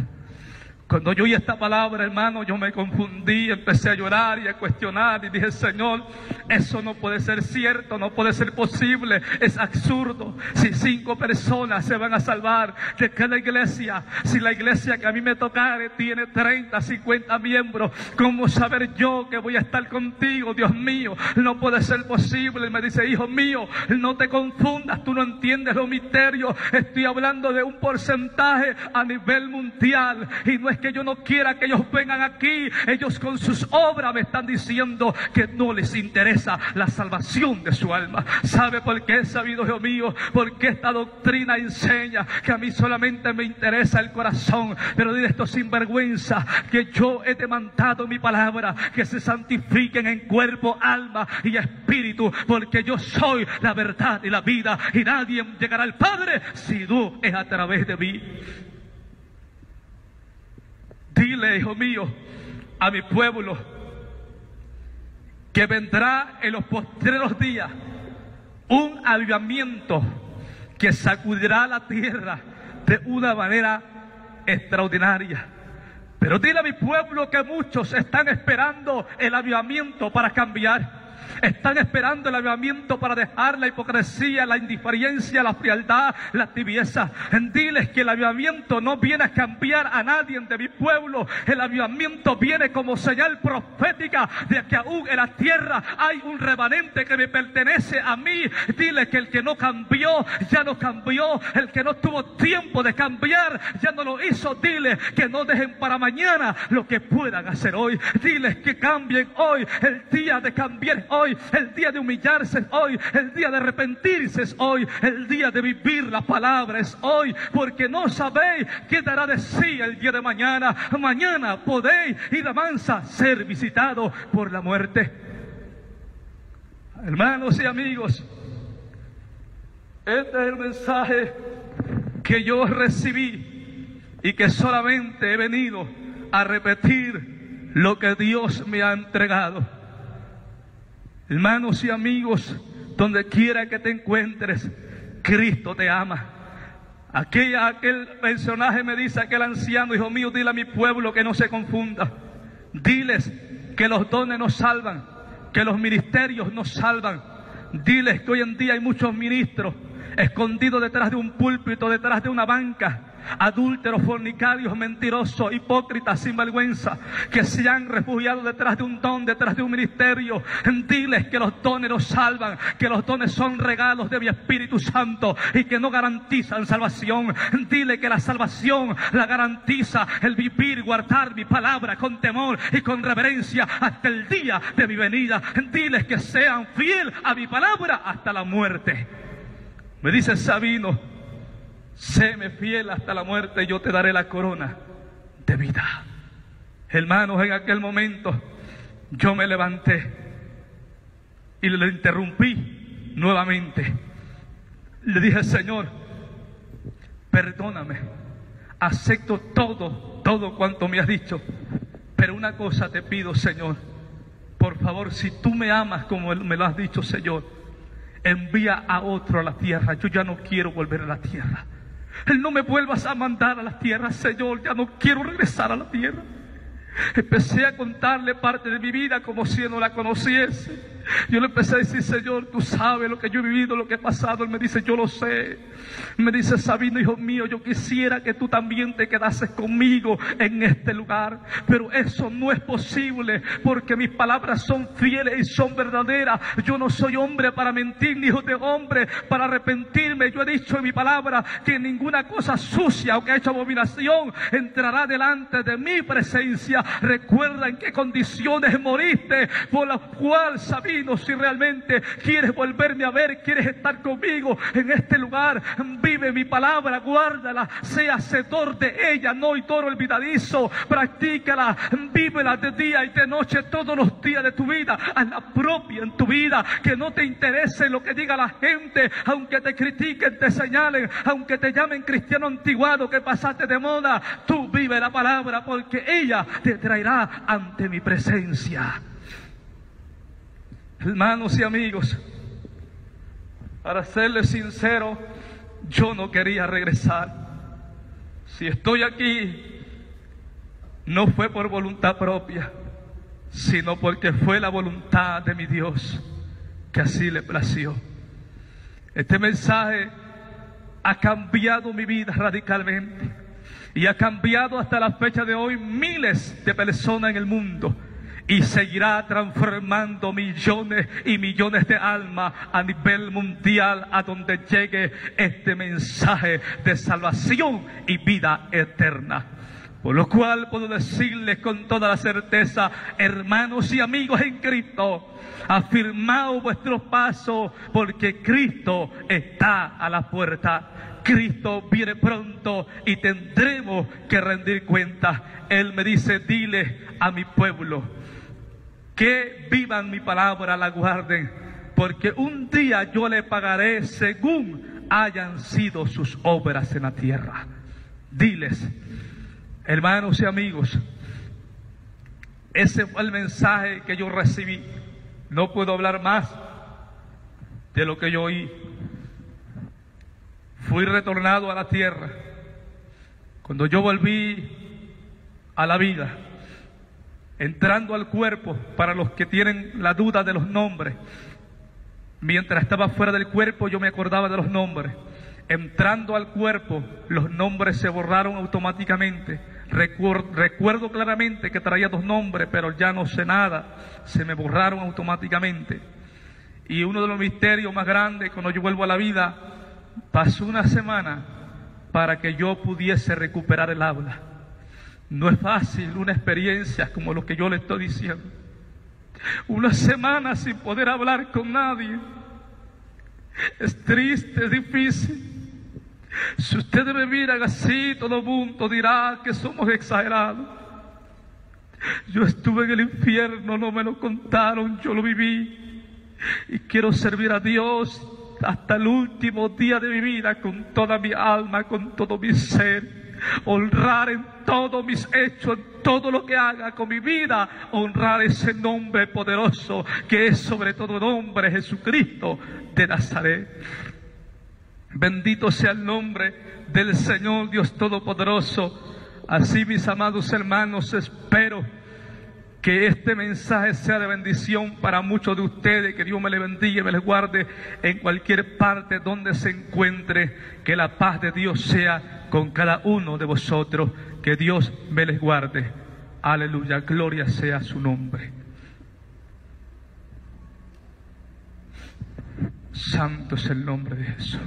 Cuando yo oí esta palabra, hermano, yo me confundí, empecé a llorar y a cuestionar y dije: Señor, eso no puede ser cierto, no puede ser posible, es absurdo. Si 5 personas se van a salvar de cada iglesia, si la iglesia que a mí me tocare tiene 30, 50 miembros, ¿cómo saber yo que voy a estar contigo? Dios mío, no puede ser posible. Y me dice: hijo mío, no te confundas, tú no entiendes los misterios. Estoy hablando de un porcentaje a nivel mundial y no es que yo no quiera que ellos vengan aquí, ellos con sus obras me están diciendo que no les interesa la salvación de su alma. ¿Sabe por qué he sabido, Dios mío? Porque esta doctrina enseña que a mí solamente me interesa el corazón. Pero dile estos sinvergüenza que yo he demandado mi palabra, que se santifiquen en cuerpo, alma y espíritu, porque yo soy la verdad y la vida, y nadie llegará al Padre si no es a través de mí. Dile, hijo mío, a mi pueblo que vendrá en los postreros días un avivamiento que sacudirá la tierra de una manera extraordinaria. Pero dile a mi pueblo que muchos están esperando el avivamiento para cambiar. Están esperando el avivamiento para dejar la hipocresía, la indiferencia, la frialdad, la tibieza. Diles que el avivamiento no viene a cambiar a nadie de mi pueblo. El avivamiento viene como señal profética de que aún en la tierra hay un remanente que me pertenece a mí. Dile que el que no cambió, ya no cambió. El que no tuvo tiempo de cambiar, ya no lo hizo. Dile que no dejen para mañana lo que puedan hacer hoy. Diles que cambien hoy. El día de cambiar hoy, el día de humillarse es hoy, el día de arrepentirse es hoy, el día de vivir la palabra es hoy, porque no sabéis qué dará de sí el día de mañana. Mañana podéis ir a mansa ser visitado por la muerte. Hermanos y amigos, este es el mensaje que yo recibí y que solamente he venido a repetir lo que Dios me ha entregado. Hermanos y amigos, donde quiera que te encuentres, Cristo te ama. Aquel personaje me dice, aquel anciano: hijo mío, dile a mi pueblo que no se confunda. Diles que los dones nos salvan, que los ministerios nos salvan. Diles que hoy en día hay muchos ministros escondidos detrás de un púlpito, detrás de una banca, adúlteros, fornicarios, mentirosos, hipócritas, sinvergüenza, que se han refugiado detrás de un don, detrás de un ministerio. Diles que los dones nos salvan, que los dones son regalos de mi Espíritu Santo y que no garantizan salvación. Dile que la salvación la garantiza el vivir, guardar mi palabra con temor y con reverencia hasta el día de mi venida. Diles que sean fieles a mi palabra hasta la muerte. Me dice Sabino: séme fiel hasta la muerte y yo te daré la corona de vida. Hermanos, en aquel momento yo me levanté y le interrumpí nuevamente. Le dije: Señor, perdóname, acepto todo cuanto me has dicho, pero una cosa te pido, Señor, por favor, si tú me amas como me lo has dicho, Señor, envía a otro a la tierra. Yo ya no quiero volver a la tierra. No me vuelvas a mandar a la tierra, Señor. Ya no quiero regresar a la tierra. Empecé a contarle parte de mi vida como si no la conociese. Yo le empecé a decir: Señor, tú sabes lo que yo he vivido, lo que he pasado. Él me dice: yo lo sé. Me dice: Sabino, hijo mío, yo quisiera que tú también te quedases conmigo en este lugar, pero eso no es posible, porque mis palabras son fieles y son verdaderas. Yo no soy hombre para mentir, ni hijo de hombre para arrepentirme. Yo he dicho en mi palabra que ninguna cosa sucia o que ha hecho abominación entrará delante de mi presencia. Recuerda en qué condiciones moriste, por la cual, Sabino, si realmente quieres volverme a ver, quieres estar conmigo en este lugar, vive mi palabra, guárdala, sea hacedor de ella, no oidor olvidadizo. Practícala, vívela de día y de noche todos los días de tu vida. Hazla propia en tu vida, que no te interese lo que diga la gente, aunque te critiquen, te señalen, aunque te llamen cristiano antiguado, que pasaste de moda. Tú vive la palabra, porque ella te traerá ante mi presencia. Hermanos y amigos, para serles sincero, yo no quería regresar. Si estoy aquí, no fue por voluntad propia, sino porque fue la voluntad de mi Dios, que así le plació. Este mensaje ha cambiado mi vida radicalmente, y ha cambiado hasta la fecha de hoy miles de personas en el mundo, y seguirá transformando millones y millones de almas a nivel mundial, a donde llegue este mensaje de salvación y vida eterna. Por lo cual puedo decirles con toda la certeza, hermanos y amigos en Cristo, afirmaos vuestros pasos, porque Cristo está a la puerta. Cristo viene pronto y tendremos que rendir cuentas. Él me dice, dile a mi pueblo que vivan mi palabra, la guarden, porque un día yo le pagaré según hayan sido sus obras en la tierra. Diles, hermanos y amigos, ese fue el mensaje que yo recibí. No puedo hablar más de lo que yo oí. Fui retornado a la tierra. Cuando yo volví a la vida, entrando al cuerpo, para los que tienen la duda de los nombres, mientras estaba fuera del cuerpo yo me acordaba de los nombres. Entrando al cuerpo, los nombres se borraron automáticamente. Recuerdo claramente que traía 2 nombres, pero ya no sé nada, se me borraron automáticamente. Y uno de los misterios más grandes, cuando yo vuelvo a la vida, pasó una semana para que yo pudiese recuperar el habla. No es fácil una experiencia como lo que yo le estoy diciendo. Una semana sin poder hablar con nadie. Es triste, es difícil. Si ustedes me miran así, todo el mundo dirá que somos exagerados. Yo estuve en el infierno, no me lo contaron, yo lo viví. Y quiero servir a Dios hasta el último día de mi vida, con toda mi alma, con todo mi ser. Honrar en todos mis hechos, en todo lo que haga con mi vida, honrar ese nombre poderoso que es sobre todo nombre, Jesucristo de Nazaret. Bendito sea el nombre del Señor Dios Todopoderoso. Así, mis amados hermanos, espero que este mensaje sea de bendición para muchos de ustedes. Que Dios me les bendiga y me les guarde en cualquier parte donde se encuentre. Que la paz de Dios sea con cada uno de vosotros. Que Dios me les guarde. Aleluya, gloria sea su nombre. Santo es el nombre de Jesús.